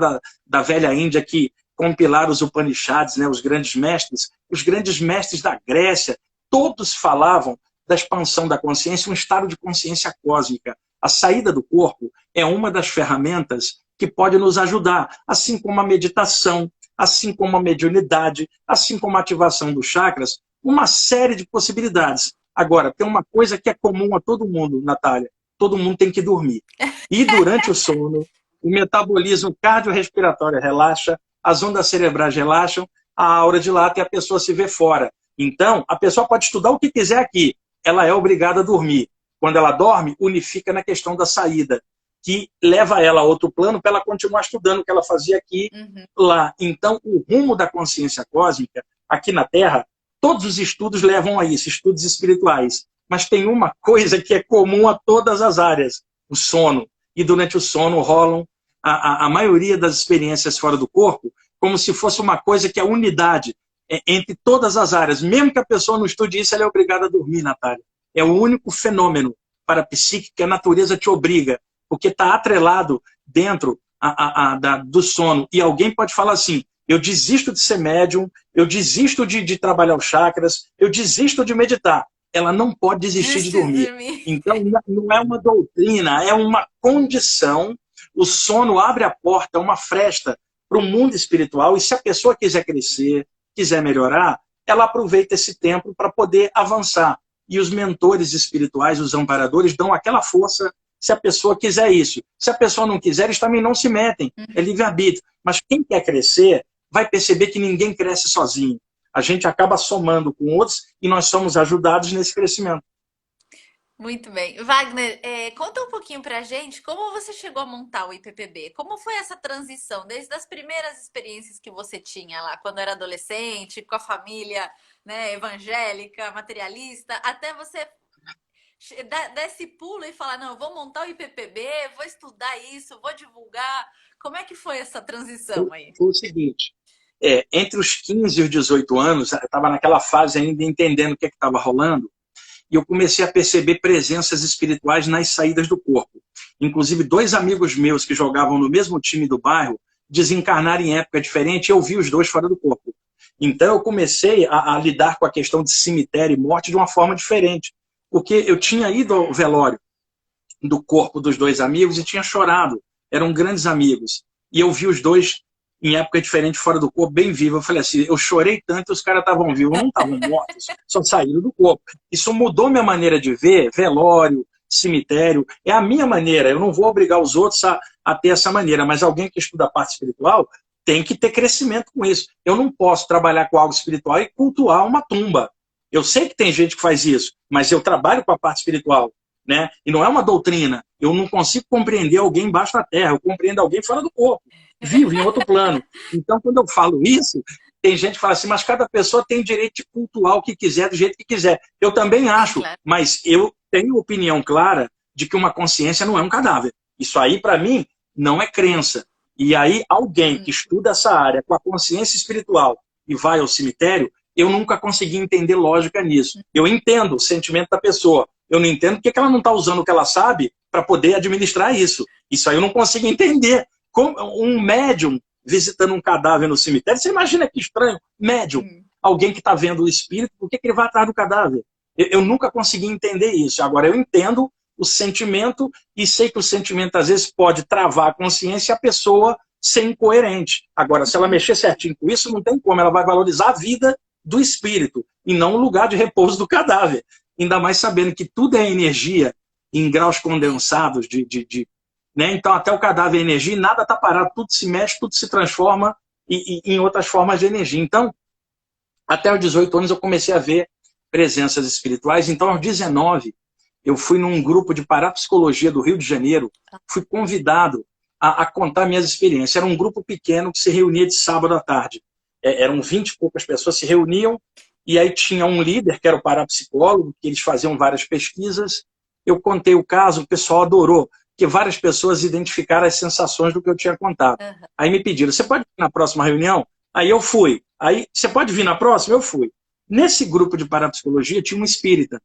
da Velha Índia, que compilar os Upanishads, né, os grandes mestres da Grécia, todos falavam da expansão da consciência, um estado de consciência cósmica. A saída do corpo é uma das ferramentas que pode nos ajudar, assim como a meditação, assim como a mediunidade, assim como a ativação dos chakras, uma série de possibilidades. Agora, tem uma coisa que é comum a todo mundo, Natália, todo mundo tem que dormir. E durante o sono, o metabolismo cardiorrespiratório relaxa, as ondas cerebrais relaxam, a aura dilata e a pessoa se vê fora. Então, a pessoa pode estudar o que quiser aqui, ela é obrigada a dormir. Quando ela dorme, unifica na questão da saída, que leva ela a outro plano para ela continuar estudando o que ela fazia aqui, lá. Então, o rumo da consciência cósmica, aqui na Terra, todos os estudos levam a isso, estudos espirituais. Mas tem uma coisa que é comum a todas as áreas, o sono. E durante o sono rolam a maioria das experiências fora do corpo, como se fosse uma coisa que é unidade entre todas as áreas. Mesmo que a pessoa não estude isso, ela é obrigada a dormir, Natália. É o único fenômeno parapsíquico que a natureza te obriga, porque está atrelado dentro do sono. E alguém pode falar assim, eu desisto de ser médium, eu desisto de trabalhar os chakras, eu desisto de meditar. Ela não pode desistir de dormir. Então, não é uma doutrina, é uma condição. O sono abre a porta, uma fresta para o mundo espiritual, e se a pessoa quiser crescer, quiser melhorar, ela aproveita esse tempo para poder avançar. E os mentores espirituais, os amparadores, dão aquela força se a pessoa quiser isso. Se a pessoa não quiser, eles também não se metem. É livre-arbítrio. Mas quem quer crescer vai perceber que ninguém cresce sozinho. A gente acaba somando com outros e nós somos ajudados nesse crescimento. Muito bem. Wagner, conta um pouquinho pra gente como você chegou a montar o IPPB. Como foi essa transição, desde as primeiras experiências que você tinha lá, quando era adolescente, com a família, né, evangélica, materialista, até você dar esse pulo e falar, não, eu vou montar o IPPB, vou estudar isso, vou divulgar. Como é que foi essa transição aí? Foi o seguinte, entre os 15 e os 18 anos, eu estava naquela fase ainda entendendo o que estava rolando, e eu comecei a perceber presenças espirituais nas saídas do corpo. Inclusive, 2 amigos meus que jogavam no mesmo time do bairro desencarnaram em época diferente, e eu vi os 2 fora do corpo. Então, eu comecei a lidar com a questão de cemitério e morte de uma forma diferente. Porque eu tinha ido ao velório do corpo dos 2 amigos e tinha chorado. Eram grandes amigos. E eu vi os 2 em época diferente, fora do corpo, bem vivo. Eu falei assim, eu chorei tanto e os caras estavam vivos, não estavam mortos, só saíram do corpo. Isso mudou minha maneira de ver velório, cemitério. É a minha maneira, eu não vou obrigar os outros a ter essa maneira, mas alguém que estuda a parte espiritual tem que ter crescimento com isso. Eu não posso trabalhar com algo espiritual e cultuar uma tumba. Eu sei que tem gente que faz isso, mas eu trabalho com a parte espiritual, né? E não é uma doutrina. Eu não consigo compreender alguém embaixo da terra, eu compreendo alguém fora do corpo, vivo em outro plano. Então, quando eu falo isso, tem gente que fala assim, mas cada pessoa tem direito de cultuar o que quiser, do jeito que quiser. Eu também acho, mas eu tenho opinião clara de que uma consciência não é um cadáver. Isso aí, para mim, não é crença. E aí, alguém que estuda essa área com a consciência espiritual e vai ao cemitério, eu nunca consegui entender lógica nisso. Eu entendo o sentimento da pessoa. Eu não entendo porque ela não está usando o que ela sabe para poder administrar isso. Isso aí eu não consigo entender. Como um médium visitando um cadáver no cemitério, você imagina que estranho? Médium. Alguém que está vendo o espírito, por que ele vai atrás do cadáver? Eu nunca consegui entender isso. Agora, eu entendo o sentimento e sei que o sentimento, às vezes, pode travar a consciência e a pessoa ser incoerente. Agora, se ela mexer certinho com isso, não tem como. Ela vai valorizar a vida do espírito e não o lugar de repouso do cadáver. Ainda mais sabendo que tudo é energia em graus condensados né? Então, até o cadáver é energia e nada está parado, tudo se mexe, tudo se transforma em outras formas de energia. Então, até os 18 anos eu comecei a ver presenças espirituais. Então, aos 19, eu fui num grupo de parapsicologia do Rio de Janeiro, fui convidado a contar minhas experiências. Era um grupo pequeno que se reunia de sábado à tarde. Eram 20 e poucas pessoas se reuniam, e aí tinha um líder, que era o parapsicólogo, que eles faziam várias pesquisas. Eu contei o caso, o pessoal adorou, porque várias pessoas identificaram as sensações do que eu tinha contado. Aí me pediram, você pode ir na próxima reunião? Aí eu fui. Aí, você pode vir na próxima? Eu fui. Nesse grupo de parapsicologia tinha um espírita.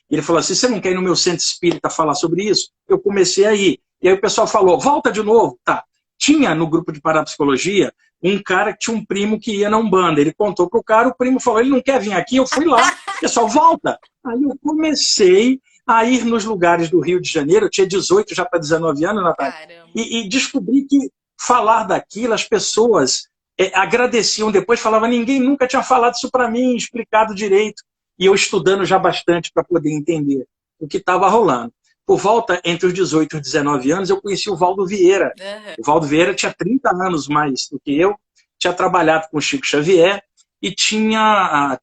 Ele falou assim, você não quer ir no meu centro espírita falar sobre isso? Eu comecei a ir. E aí o pessoal falou, volta de novo. Tá. Tinha no grupo de parapsicologia um cara que tinha um primo que ia na Umbanda. Ele contou pro cara, o primo falou, ele não quer vir aqui, eu fui lá. Pessoal, volta! Aí eu comecei a ir nos lugares do Rio de Janeiro, eu tinha 18 já para 19 anos, Natália, e descobri que falar daquilo, as pessoas agradeciam depois, falavam, ninguém nunca tinha falado isso para mim, explicado direito, e eu estudando já bastante para poder entender o que estava rolando. Por volta, entre os 18 e os 19 anos, eu conheci o Valdo Vieira. O Valdo Vieira tinha 30 anos mais do que eu, tinha trabalhado com o Chico Xavier e tinha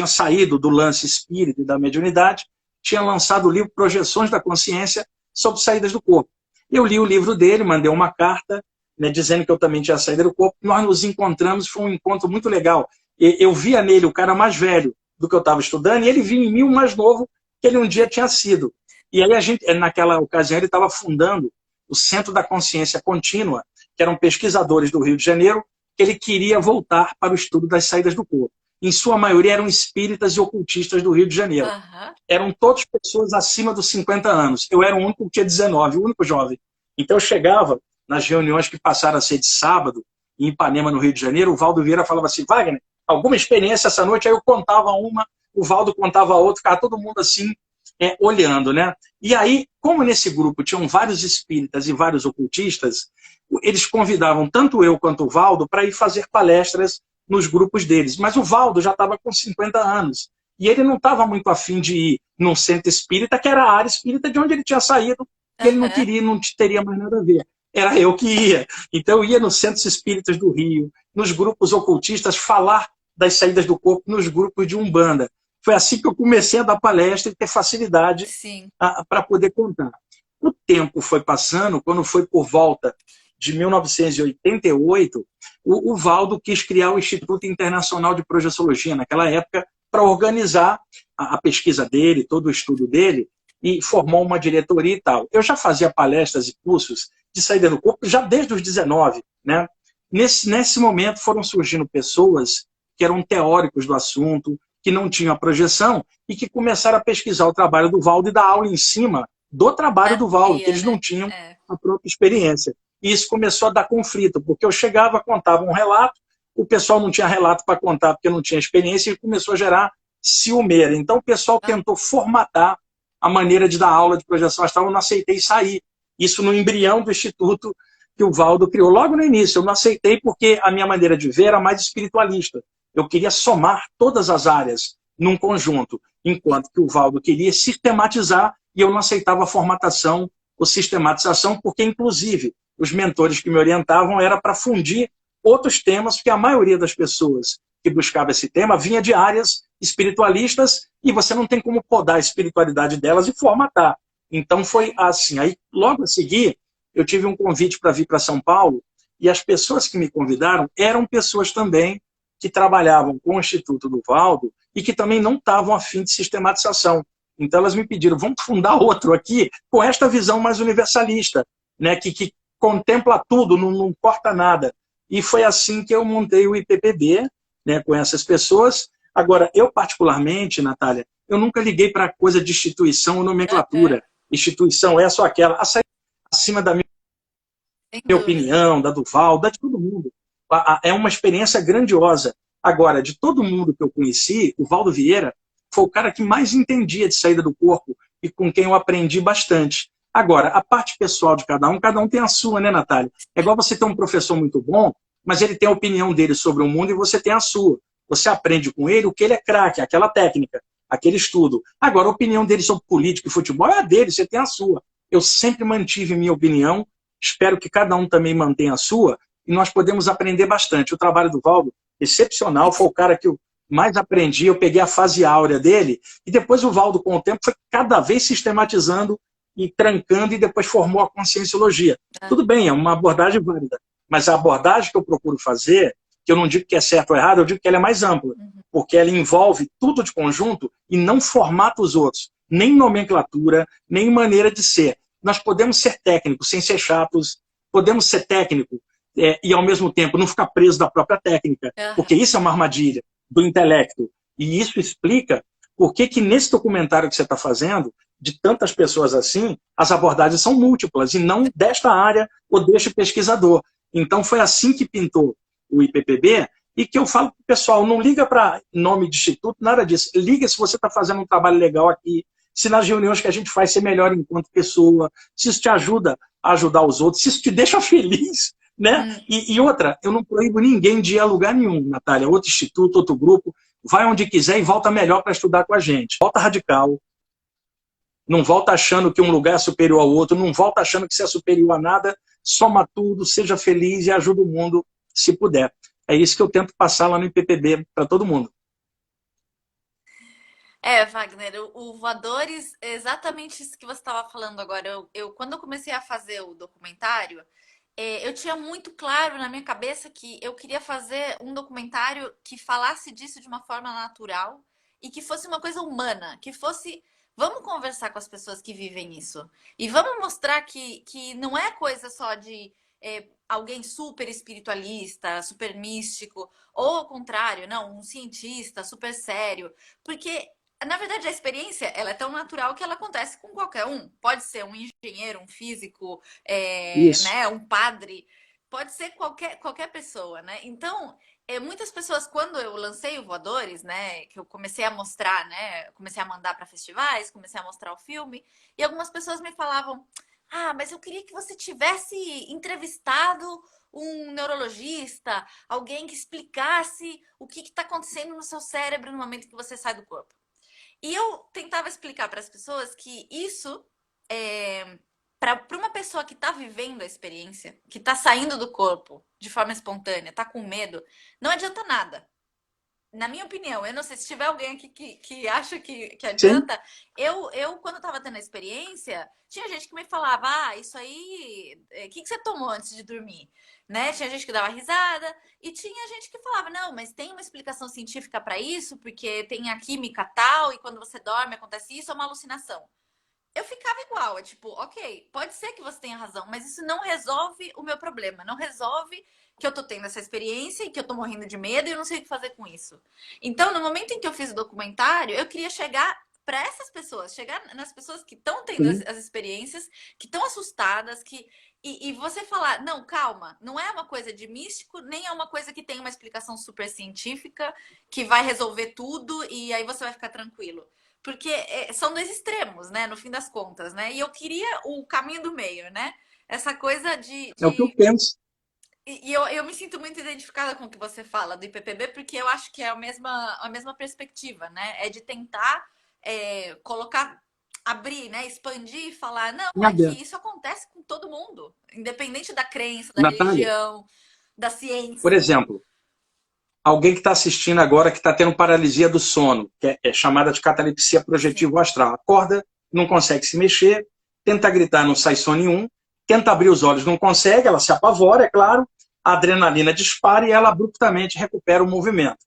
saído do lance espírita e da mediunidade, tinha lançado o livro Projeções da Consciência sobre Saídas do Corpo. Eu li o livro dele, mandei uma carta, né, dizendo que eu também tinha saído do corpo. Nós nos encontramos, foi um encontro muito legal. Eu via nele o cara mais velho do que eu estava estudando e ele via em mim o mais novo que ele um dia tinha sido. E aí a gente, naquela ocasião, ele estava fundando o Centro da Consciência Contínua, que eram pesquisadores do Rio de Janeiro, que ele queria voltar para o estudo das saídas do corpo. Em sua maioria eram espíritas e ocultistas do Rio de Janeiro. Eram todas pessoas acima dos 50 anos. Eu era o único que tinha 19, o único jovem. Então eu chegava nas reuniões que passaram a ser de sábado, em Ipanema, no Rio de Janeiro, o Valdo Vieira falava assim, Wagner, alguma experiência essa noite? Aí eu contava uma, o Valdo contava outra, ficava todo mundo assim, olhando, né? E aí, como nesse grupo tinham vários espíritas e vários ocultistas, eles convidavam tanto eu quanto o Valdo para ir fazer palestras nos grupos deles. Mas o Valdo já estava com 50 anos. E ele não estava muito afim de ir num centro espírita, que era a área espírita de onde ele tinha saído, que ele não queria, não teria mais nada a ver. Era eu que ia. Então eu ia nos centros espíritas do Rio, nos grupos ocultistas, falar das saídas do corpo nos grupos de Umbanda. Foi assim que eu comecei a dar palestra e ter facilidade para poder contar. O tempo foi passando, quando foi por volta de 1988, o Valdo quis criar o Instituto Internacional de Projeciologia, naquela época, para organizar a pesquisa dele, todo o estudo dele, e formou uma diretoria e tal. Eu já fazia palestras e cursos de saída do corpo já desde os 19. Né? Nesse momento foram surgindo pessoas que eram teóricos do assunto, que não tinham a projeção e que começaram a pesquisar o trabalho do Valdo e dar aula em cima do trabalho do Valdo, que eles não tinham a própria experiência. E isso começou a dar conflito, porque eu chegava, contava um relato, o pessoal não tinha relato para contar porque não tinha experiência e começou a gerar ciumeira. Então o pessoal tentou formatar a maneira de dar aula de projeção astral, eu não aceitei sair. Isso no embrião do instituto que o Valdo criou. Logo no início, eu não aceitei porque a minha maneira de ver era mais espiritualista. Eu queria somar todas as áreas num conjunto, enquanto que o Valdo queria sistematizar e eu não aceitava a formatação ou sistematização, porque, inclusive, os mentores que me orientavam era para fundir outros temas, porque a maioria das pessoas que buscava esse tema vinha de áreas espiritualistas e você não tem como podar a espiritualidade delas e formatar. Então foi assim. Aí, logo a seguir, eu tive um convite para vir para São Paulo e as pessoas que me convidaram eram pessoas também que trabalhavam com o Instituto do Valdo e que também não estavam a fim de sistematização. Então elas me pediram, vamos fundar outro aqui com esta visão mais universalista, né, que contempla tudo, não corta nada. E foi assim que eu montei o IPPB, né, com essas pessoas. Agora, eu particularmente, Natália, eu nunca liguei para coisa de instituição ou nomenclatura. Instituição é só aquela, acima da minha opinião, da do Valdo, da de todo mundo. É uma experiência grandiosa. Agora, de todo mundo que eu conheci, o Valdo Vieira foi o cara que mais entendia de saída do corpo e com quem eu aprendi bastante. Agora, a parte pessoal de cada um tem a sua, né, Natália? É igual você ter um professor muito bom, mas ele tem a opinião dele sobre o mundo e você tem a sua. Você aprende com ele o que ele é craque, aquela técnica, aquele estudo. Agora, a opinião dele sobre política e futebol é a dele, você tem a sua. Eu sempre mantive minha opinião, espero que cada um também mantenha a sua, e nós podemos aprender bastante. O trabalho do Valdo, excepcional, foi o cara que eu mais aprendi, eu peguei a fase áurea dele, e depois o Valdo, com o tempo, foi cada vez sistematizando e trancando, e depois formou a conscienciologia. Tudo bem, é uma abordagem válida, mas a abordagem que eu procuro fazer, que eu não digo que é certo ou errado, eu digo que ela é mais ampla, porque ela envolve tudo de conjunto e não formata os outros, nem nomenclatura, nem maneira de ser. Nós podemos ser técnicos sem ser chatos, podemos ser técnicos e, ao mesmo tempo, não ficar preso da própria técnica, porque isso é uma armadilha do intelecto. E isso explica Por que que nesse documentário que você está fazendo, de tantas pessoas assim, as abordagens são múltiplas, e não desta área ou deste pesquisador. Então foi assim que pintou o IPPB, e que eu falo para o pessoal, não liga para nome de instituto, nada disso. Liga se você está fazendo um trabalho legal aqui, se nas reuniões que a gente faz você melhora enquanto pessoa, se isso te ajuda a ajudar os outros, se isso te deixa feliz, né? E outra, eu não proíbo ninguém de ir a lugar nenhum, Natália, outro instituto, outro grupo, vai onde quiser e volta melhor para estudar com a gente. Volta radical, não volta achando que um lugar é superior ao outro, não volta achando que você é superior a nada, soma tudo, seja feliz e ajuda o mundo se puder. É isso que eu tento passar lá no IPPB para todo mundo. Wagner, o Voadores, é exatamente isso que você estava falando agora. Quando eu comecei a fazer o documentário, eu tinha muito claro na minha cabeça que eu queria fazer um documentário que falasse disso de uma forma natural e que fosse uma coisa humana, que fosse. Vamos conversar com as pessoas que vivem isso. E vamos mostrar que não é coisa só de alguém super espiritualista, super místico, ou ao contrário, não, um cientista super sério. Porque na verdade, a experiência ela é tão natural que ela acontece com qualquer um. Pode ser um engenheiro, um físico, Isso. né, um padre, pode ser qualquer pessoa, né? Então, muitas pessoas, quando eu lancei o Voadores, né, que eu comecei a mostrar, né, comecei a mandar para festivais, comecei a mostrar o filme, e algumas pessoas me falavam: ah, mas eu queria que você tivesse entrevistado um neurologista, alguém que explicasse o que está acontecendo no seu cérebro no momento que você sai do corpo. E eu tentava explicar para as pessoas que isso, para uma pessoa que está vivendo a experiência, que está saindo do corpo de forma espontânea, está com medo, não adianta nada. Na minha opinião, eu não sei se tiver alguém aqui que acha que Sim. adianta. Quando eu estava tendo a experiência, tinha gente que me falava: ah, isso aí, o que você tomou antes de dormir? Né? Tinha gente que dava risada, e tinha gente que falava: não, mas tem uma explicação científica para isso, porque tem a química tal, e quando você dorme acontece isso, é uma alucinação. Eu ficava igual, é tipo, ok, pode ser que você tenha razão, mas isso não resolve o meu problema, não resolve que eu tô tendo essa experiência e que eu tô morrendo de medo e eu não sei o que fazer com isso. Então, no momento em que eu fiz o documentário, eu queria chegar para essas pessoas, chegar nas pessoas que estão tendo Sim. as experiências, que estão assustadas, e você falar: não, calma, não é uma coisa de místico, nem é uma coisa que tem uma explicação super científica que vai resolver tudo e aí você vai ficar tranquilo. Porque são dois extremos, né? No fim das contas, né? E eu queria o caminho do meio, né? Essa coisa É o que eu penso. eu me sinto muito identificada com o que você fala do IPPB, porque eu acho que é a mesma perspectiva, né? É de tentar colocar, abrir, né? Expandir e falar: não, é que isso acontece com todo mundo, independente da crença, da Natália, religião, da por ciência. exemplo, alguém que está assistindo agora que está tendo paralisia do sono, que é chamada de catalepsia Sim. projetivo astral. Acorda, não consegue se mexer, tenta gritar, não sai som nenhum, tenta abrir os olhos, não consegue, ela se apavora, é claro, a adrenalina dispara e ela abruptamente recupera o movimento.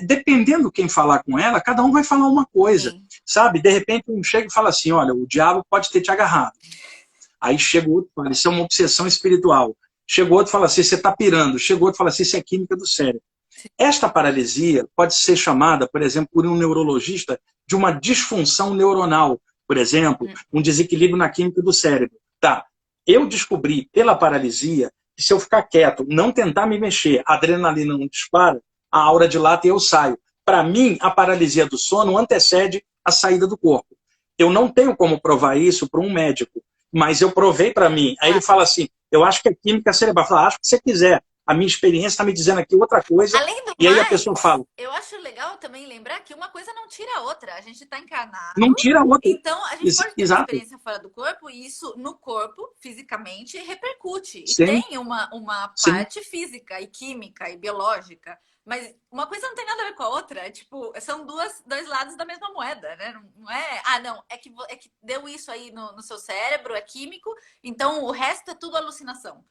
Dependendo quem falar com ela, cada um vai falar uma coisa, Sim. sabe? De repente um chega e fala assim: olha, o diabo pode ter te agarrado. Aí chega outro e fala: isso é uma obsessão espiritual. Chegou outro e fala assim: você está pirando. Chegou outro e fala assim: isso é química do cérebro. Esta paralisia pode ser chamada, por exemplo, por um neurologista de uma disfunção neuronal, por exemplo, um desequilíbrio na química do cérebro. Tá, eu descobri pela paralisia que se eu ficar quieto, não tentar me mexer, a adrenalina não dispara, a aura dilata e eu saio. Para mim, a paralisia do sono antecede a saída do corpo. Eu não tenho como provar isso para um médico, mas eu provei para mim. Aí ele fala assim: eu acho que é química cerebral. Eu falo: acho que você quiser. A minha experiência está me dizendo aqui outra coisa. Além do E aí a pessoa mais, fala: eu acho legal também lembrar que uma coisa não tira a outra. A gente está encarnado, não tira a outra. então a gente pode ter uma Exato. experiência fora do corpo e isso no corpo, fisicamente, repercute. E Sim, tem uma sim. parte física e química e biológica. Mas uma coisa não tem nada a ver com a outra. É tipo, são dois lados da mesma moeda, né? Não é, ah, não, é que deu isso aí no seu cérebro, é químico, então o resto é tudo alucinação.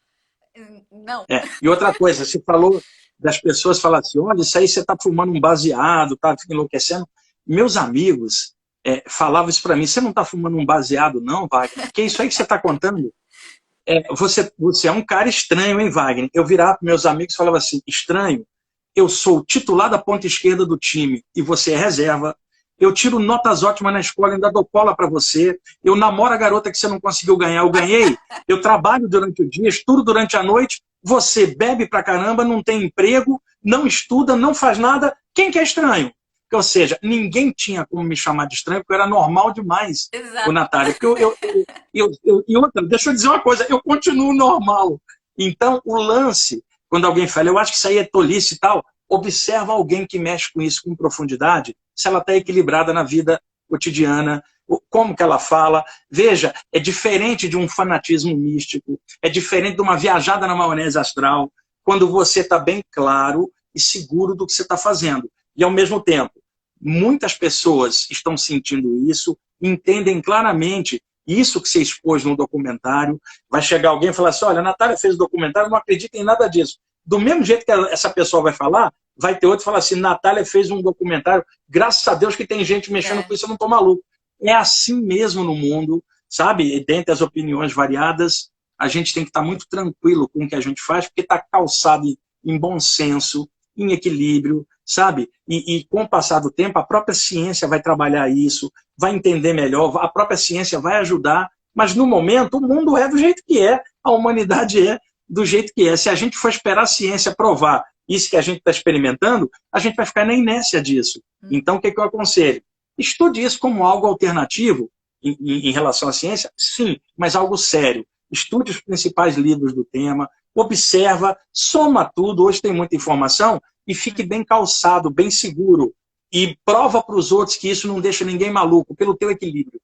Não. E outra coisa, você falou das pessoas falar assim: olha, isso aí você está fumando um baseado, está enlouquecendo. Meus amigos falavam isso para mim: você não está fumando um baseado, não, Wagner? Porque isso aí que você está contando, você é um cara estranho, hein, Wagner? Eu virava para meus amigos e falava assim: estranho, eu sou o titular da ponta esquerda do time e você é reserva. Eu tiro notas ótimas na escola, ainda dou cola para você. Eu namoro a garota que você não conseguiu ganhar, eu ganhei. Eu trabalho durante o dia, estudo durante a noite. Você bebe pra caramba, não tem emprego, não estuda, não faz nada. Quem que é estranho? Ou seja, ninguém tinha como me chamar de estranho, porque eu era normal demais, o Exato. Natália. Porque e outra, deixa eu dizer uma coisa, eu continuo normal. Então, o lance, quando alguém fala, eu acho que isso aí é tolice e tal, observa alguém que mexe com isso com profundidade, se ela está equilibrada na vida cotidiana, como que ela fala. Veja, é diferente de um fanatismo místico, é diferente de uma viajada na maionese astral, quando você está bem claro e seguro do que você está fazendo. E, ao mesmo tempo, muitas pessoas estão sentindo isso, entendem claramente isso que você expôs no documentário. Vai chegar alguém e falar assim, olha, a Natália fez o documentário, não acredita em nada disso. Do mesmo jeito que essa pessoa vai falar, vai ter outro que fala assim, Natália fez um documentário, graças a Deus que tem gente mexendo com isso, eu não estou maluco. É assim mesmo no mundo, sabe? E dentre as opiniões variadas, a gente tem que estar muito tranquilo com o que a gente faz, porque está calçado em bom senso, em equilíbrio, sabe? E com o passar do tempo, a própria ciência vai trabalhar isso, vai entender melhor, a própria ciência vai ajudar, mas no momento o mundo é do jeito que é, a humanidade é do jeito que é. Se a gente for esperar a ciência provar isso que a gente está experimentando, a gente vai ficar na inércia disso. Então, o que eu aconselho? Estude isso como algo alternativo em relação à ciência, sim, mas algo sério. Estude os principais livros do tema, observa, soma tudo, hoje tem muita informação, e fique bem calçado, bem seguro. E prova para os outros que isso não deixa ninguém maluco, pelo teu equilíbrio.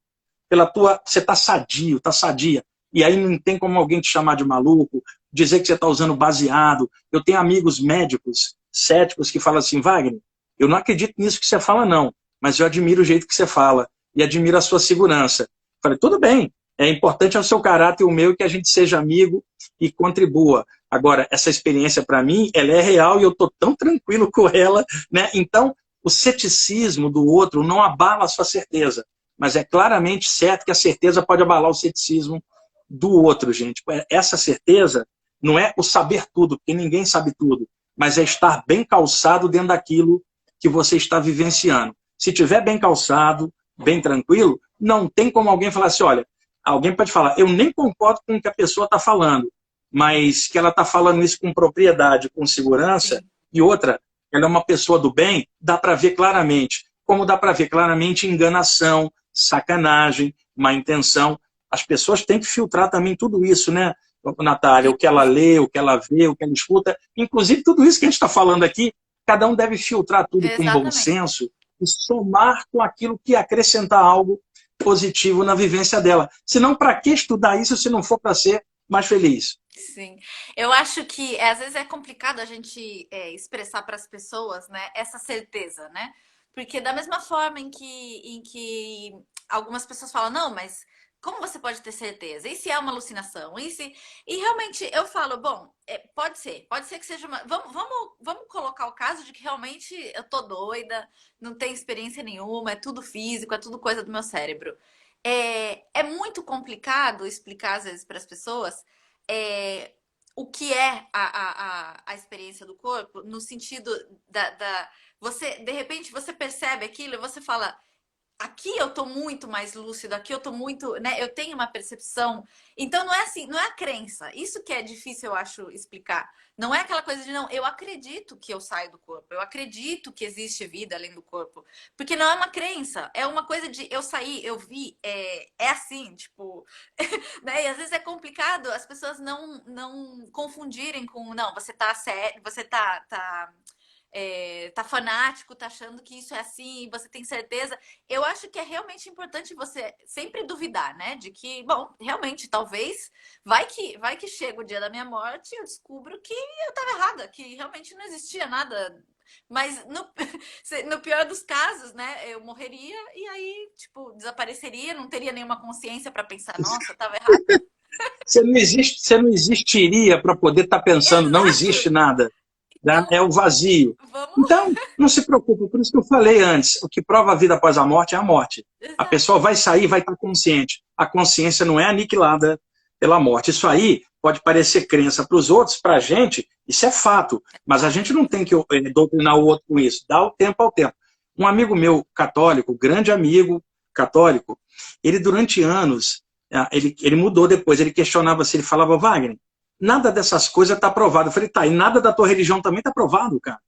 Você está sadio, está sadia. E aí não tem como alguém te chamar de maluco, dizer que você está usando baseado. Eu tenho amigos médicos, céticos, que falam assim, Wagner, eu não acredito nisso que você fala, não, mas eu admiro o jeito que você fala e admiro a sua segurança. Falei, tudo bem, é importante o seu caráter e o meu que a gente seja amigo e contribua. Agora, essa experiência para mim, ela é real e eu estou tão tranquilo com ela, né? Então, o ceticismo do outro não abala a sua certeza, mas é claramente certo que a certeza pode abalar o ceticismo do outro, gente. Essa certeza não é o saber tudo, porque ninguém sabe tudo, mas é estar bem calçado dentro daquilo que você está vivenciando. Se tiver bem calçado, bem tranquilo, não tem como alguém falar assim, olha, alguém pode falar, eu nem concordo com o que a pessoa está falando, mas que ela está falando isso com propriedade, com segurança, sim. E outra, ela é uma pessoa do bem, dá para ver claramente. Como dá para ver claramente enganação, sacanagem, má intenção. As pessoas têm que filtrar também tudo isso, né, Natália? O que ela lê, o que ela vê, o que ela escuta. Inclusive, tudo isso que a gente está falando aqui, cada um deve filtrar tudo com bom senso e somar com aquilo que acrescentar algo positivo na vivência dela. Senão, para que estudar isso se não for para ser mais feliz? Sim, eu acho que às vezes é complicado a gente expressar para as pessoas, né, essa certeza, né? Porque da mesma forma em que algumas pessoas falam, não, mas como você pode ter certeza? E se é uma alucinação? E realmente eu falo, bom, pode ser que seja uma. Vamos colocar o caso de que realmente eu tô doida, não tenho experiência nenhuma, é tudo físico, é tudo coisa do meu cérebro. É muito complicado explicar às vezes para as pessoas o que é a experiência do corpo, no sentido você, de repente, você percebe aquilo e você fala, aqui eu tô muito mais lúcido, aqui eu tô muito, né, eu tenho uma percepção. Então não é assim, não é a crença. Isso que é difícil, eu acho, explicar. Não é aquela coisa de, não, eu acredito que eu saio do corpo, eu acredito que existe vida além do corpo. Porque não é uma crença, é uma coisa de eu saí, eu vi, é assim, tipo, né? E às vezes é complicado as pessoas não confundirem com, não, você tá sério, você tá fanático, tá achando que isso é assim, você tem certeza. Eu acho que é realmente importante você sempre duvidar, né? De que, bom, realmente, talvez, vai que chega o dia da minha morte e eu descubro que eu tava errada, que realmente não existia nada. Mas no pior dos casos, né? Eu morreria e aí, tipo, desapareceria, não teria nenhuma consciência para pensar, nossa, tava errada. Você não existiria para poder estar pensando, Exato. Não existe nada. Então, é o vazio. Vamos... Então, não se preocupe, por isso que eu falei antes, o que prova a vida após a morte é a morte. Exato. A pessoa vai sair, vai estar consciente. A consciência não é aniquilada pela morte. Isso aí pode parecer crença para os outros, para a gente, isso é fato. Mas a gente não tem que doutrinar o outro com isso. Dá o tempo ao tempo. Um amigo meu católico, grande amigo católico, ele durante anos, ele mudou depois, ele questionava se ele falava, Wagner, nada dessas coisas está provado. Eu falei, tá, e nada da tua religião também está provado, cara.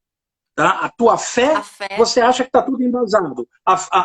Tá? A tua A fé, fé. você acha que está tudo embasado.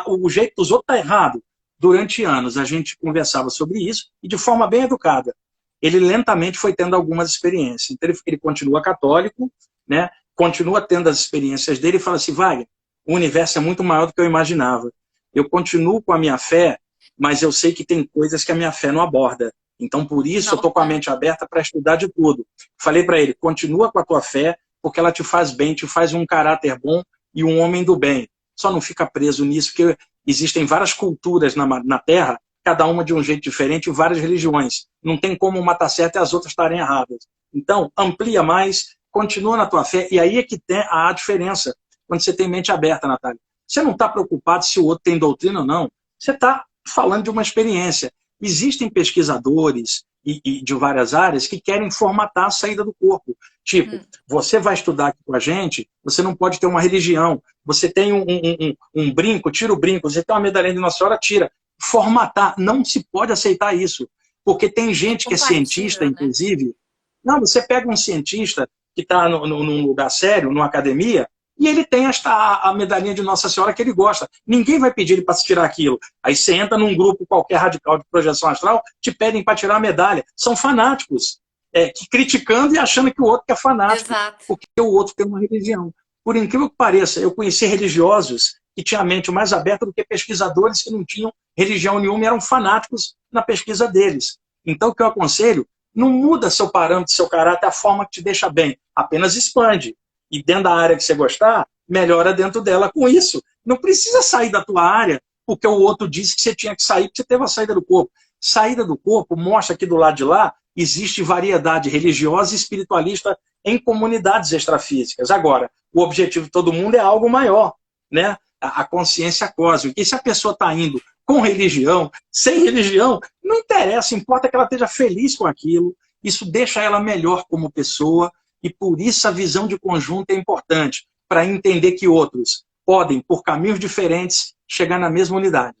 O jeito dos outros está errado. Durante anos a gente conversava sobre isso e de forma bem educada. Ele lentamente foi tendo algumas experiências. Então ele continua católico, né? Continua tendo as experiências dele e fala assim, Wagner, o universo é muito maior do que eu imaginava. Eu continuo com a minha fé, mas eu sei que tem coisas que a minha fé não aborda. Então, por isso, eu estou com a Nossa, mente aberta para estudar de tudo. Falei para ele, continua com a tua fé, porque ela te faz bem, te faz um caráter bom e um homem do bem. Só não fica preso nisso, porque existem várias culturas na Terra, cada uma de um jeito diferente, e várias religiões. Não tem como uma estar certa e as outras estarem erradas. Então, amplia mais, continua na tua fé, e aí é que tem a diferença, quando você tem mente aberta, Natália. Você não está preocupado se o outro tem doutrina ou não. Você está falando de uma experiência. Existem pesquisadores de várias áreas que querem formatar a saída do corpo. Tipo, você vai estudar aqui com a gente, você não pode ter uma religião. Você tem um brinco, tira o brinco. Você tem uma medalhinha de Nossa Senhora, tira. Formatar, não se pode aceitar isso. Porque tem gente que é cientista, incompatível, né? inclusive. Não, você pega um cientista que está num lugar sério, numa academia, e ele tem a medalhinha de Nossa Senhora que ele gosta. Ninguém vai pedir ele para tirar aquilo. Aí você entra num grupo qualquer radical de projeção astral, te pedem para tirar a medalha. São fanáticos, que criticando e achando que o outro é fanático, Exato. porque o outro tem uma religião. Por incrível que pareça, eu conheci religiosos que tinham a mente mais aberta do que pesquisadores que não tinham religião nenhuma e eram fanáticos na pesquisa deles. Então, o que eu aconselho, não muda seu parâmetro, seu caráter, a forma que te deixa bem, apenas expande. E dentro da área que você gostar, melhora dentro dela com isso. Não precisa sair da tua área porque o outro disse que você tinha que sair, porque você teve a saída do corpo. Saída do corpo mostra que do lado de lá existe variedade religiosa e espiritualista em comunidades extrafísicas. Agora, o objetivo de todo mundo é algo maior, né? A consciência cósmica. E se a pessoa está indo com religião, sem religião, não interessa, importa que ela esteja feliz com aquilo. Isso deixa ela melhor como pessoa, e por isso a visão de conjunto é importante, para entender que outros podem, por caminhos diferentes, chegar na mesma unidade.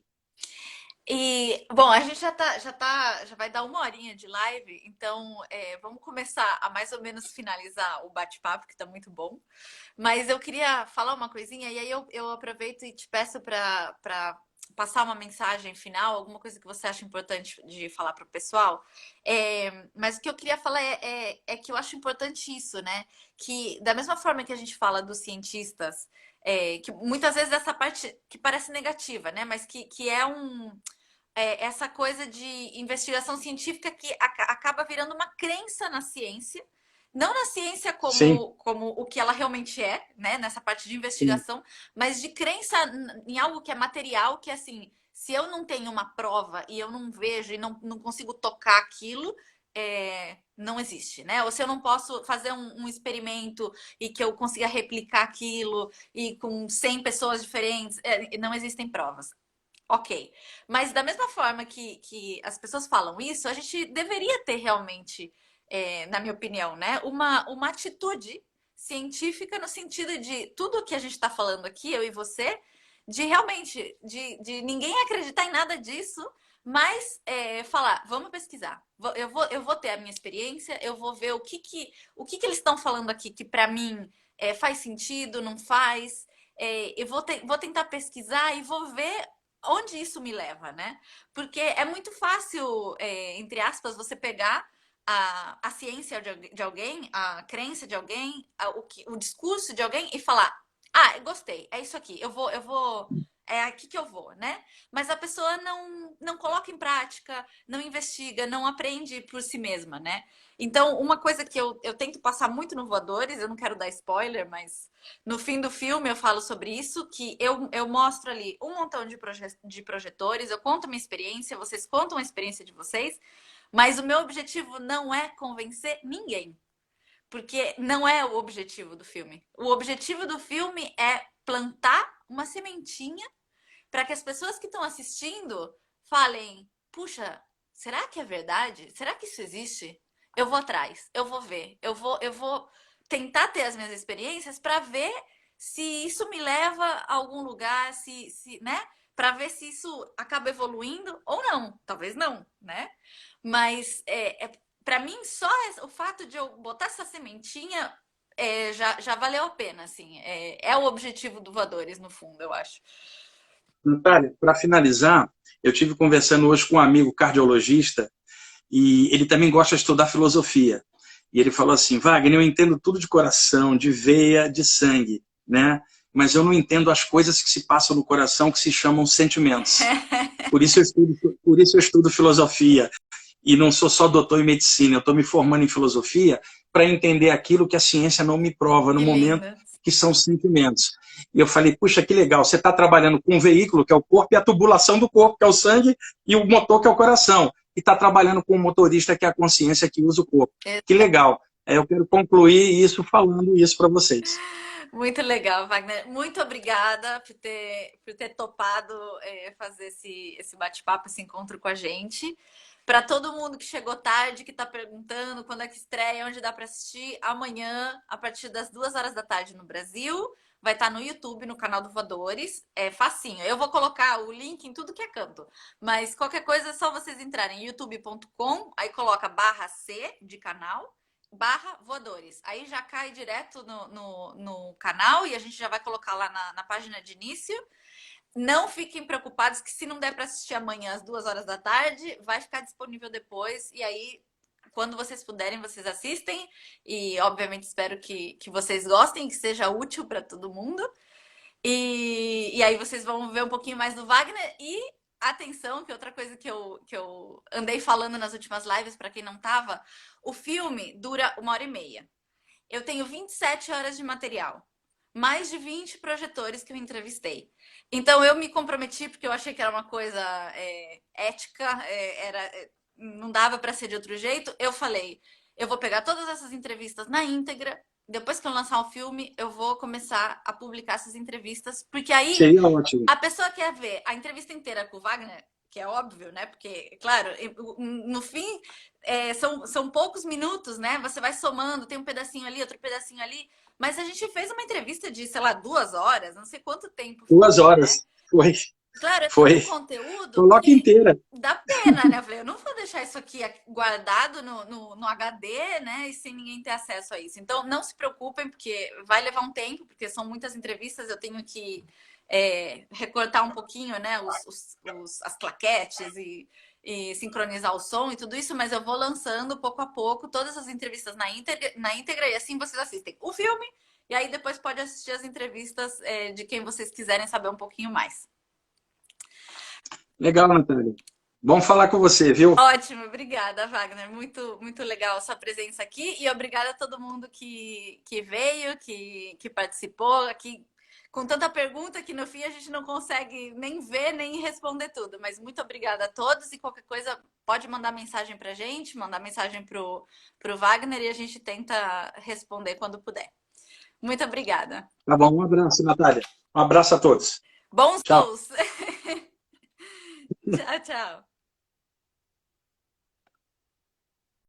E, bom, a gente já vai dar 1 horinha de live, então vamos começar a mais ou menos finalizar o bate-papo, que tá muito bom. Mas eu queria falar uma coisinha, e aí eu aproveito e te peço para passar uma mensagem final, alguma coisa que você acha importante de falar para o pessoal. Mas o que eu queria falar é que eu acho importante isso, né? Que da mesma forma que a gente fala dos cientistas, que muitas vezes essa parte que parece negativa, né? Mas que essa coisa de investigação científica que acaba virando uma crença na ciência, não na ciência Sim, como o que ela realmente é, né? Nessa parte de sim, investigação, mas de crença em algo que é material, que assim, se eu não tenho uma prova e eu não vejo e não consigo tocar aquilo, não existe, né? Ou se eu não posso fazer um experimento e que eu consiga replicar aquilo e com 100 pessoas diferentes, não existem provas. Ok. Mas da mesma forma que as pessoas falam isso, a gente deveria ter realmente, na minha opinião, né, uma atitude científica no sentido de tudo que a gente está falando aqui, eu e você, de realmente, de ninguém acreditar em nada disso, mas falar, vamos pesquisar. Eu vou ter a minha experiência, eu vou ver o que eles estão falando aqui que para mim faz sentido, não faz. Eu vou tentar pesquisar e vou ver onde isso me leva, né? Porque é muito fácil, entre aspas, você pegar a ciência de alguém, a crença de alguém, o discurso de alguém e falar: ah, eu gostei, é isso aqui, é aqui que eu vou, né? Mas a pessoa não coloca em prática, não investiga, não aprende por si mesma, né? Então, uma coisa que eu tento passar muito no Voadores, eu não quero dar spoiler, mas no fim do filme eu falo sobre isso, que eu mostro ali um montão de projetores, eu conto minha experiência, vocês contam a experiência de vocês, mas o meu objetivo não é convencer ninguém, porque não é o objetivo do filme. O objetivo do filme é plantar uma sementinha para que as pessoas que estão assistindo falem: puxa, será que é verdade? Será que isso existe? Eu vou atrás, eu vou ver, eu vou tentar ter as minhas experiências para ver se isso me leva a algum lugar, né? Para ver se isso acaba evoluindo ou não. Talvez não, né? Mas para mim, só o fato de eu botar essa sementinha já valeu a pena, assim. É o objetivo do Voadores, no fundo, eu acho. Natália, para finalizar, eu tive conversando hoje com um amigo cardiologista e ele também gosta de estudar filosofia. E ele falou assim, Wagner, eu entendo tudo de coração, de veia, de sangue, né? Mas eu não entendo as coisas que se passam no coração que se chamam sentimentos. Por isso eu estudo filosofia. E não sou só doutor em medicina, eu estou me formando em filosofia para entender aquilo que a ciência não me prova no Que momento, linda. que são sentimentos. E eu falei, puxa, que legal, você está trabalhando com um veículo, que é o corpo, e a tubulação do corpo, que é o sangue, e o motor, que é o coração. E está trabalhando com o motorista, que é a consciência que usa o corpo. Que legal. Eu quero concluir isso falando isso para vocês. Muito legal, Wagner. Muito obrigada por ter topado fazer esse bate-papo, esse encontro com a gente. Para todo mundo que chegou tarde, que está perguntando quando é que estreia, onde dá para assistir, amanhã, a partir das 2 horas da tarde no Brasil, vai estar no YouTube, no canal do Voadores. É facinho. Eu vou colocar o link em tudo que é canto. Mas qualquer coisa é só vocês entrarem em youtube.com, aí coloca /C de canal /voadores. Aí já cai direto no canal e a gente já vai colocar lá na página de início. Não fiquem preocupados que se não der para assistir amanhã às 2 horas da tarde, vai ficar disponível depois. E aí, quando vocês puderem, vocês assistem. E, obviamente, espero que vocês gostem, que seja útil para todo mundo. E aí vocês vão ver um pouquinho mais do Wagner. E atenção, que outra coisa que eu andei falando nas últimas lives, para quem não tava, o filme dura 1 hora e meia. Eu tenho 27 horas de material. Mais de 20 projetores que eu entrevistei. Então eu me comprometi, porque eu achei que era uma coisa ética, não dava para ser de outro jeito. Eu falei, eu vou pegar todas essas entrevistas na íntegra. Depois que eu lançar o filme, eu vou começar a publicar essas entrevistas, porque aí Seria ótimo. a pessoa quer ver a entrevista inteira com o Wagner, que é óbvio, né? Porque, claro, no fim, são poucos minutos, né? Você vai somando, tem um pedacinho ali, outro pedacinho ali. Mas a gente fez uma entrevista de, sei lá, 2 horas, não sei quanto tempo foi, 2 horas. né? Foi. Claro, é tanto Foi. conteúdo Coloca que inteira. dá pena, né? Eu falei, eu não vou deixar isso aqui guardado no HD, né? E sem ninguém ter acesso a isso. Então, não se preocupem, porque vai levar um tempo, porque são muitas entrevistas, eu tenho que recortar um pouquinho, né? As claquetes e sincronizar o som e tudo isso, mas eu vou lançando pouco a pouco todas as entrevistas na íntegra e assim vocês assistem o filme e aí depois pode assistir as entrevistas de quem vocês quiserem saber um pouquinho mais. Legal, Natália. Bom falar com você, viu? Ótimo, obrigada, Wagner. Muito, muito legal a sua presença aqui e obrigada a todo mundo que veio, que participou aqui. Com tanta pergunta que no fim a gente não consegue nem ver, nem responder tudo. Mas muito obrigada a todos e qualquer coisa pode mandar mensagem pra gente, mandar mensagem pro Wagner e a gente tenta responder quando puder. Muito obrigada. Tá bom, um abraço, Natália. Um abraço a todos. Bons Tchau. voos! Tchau, tchau.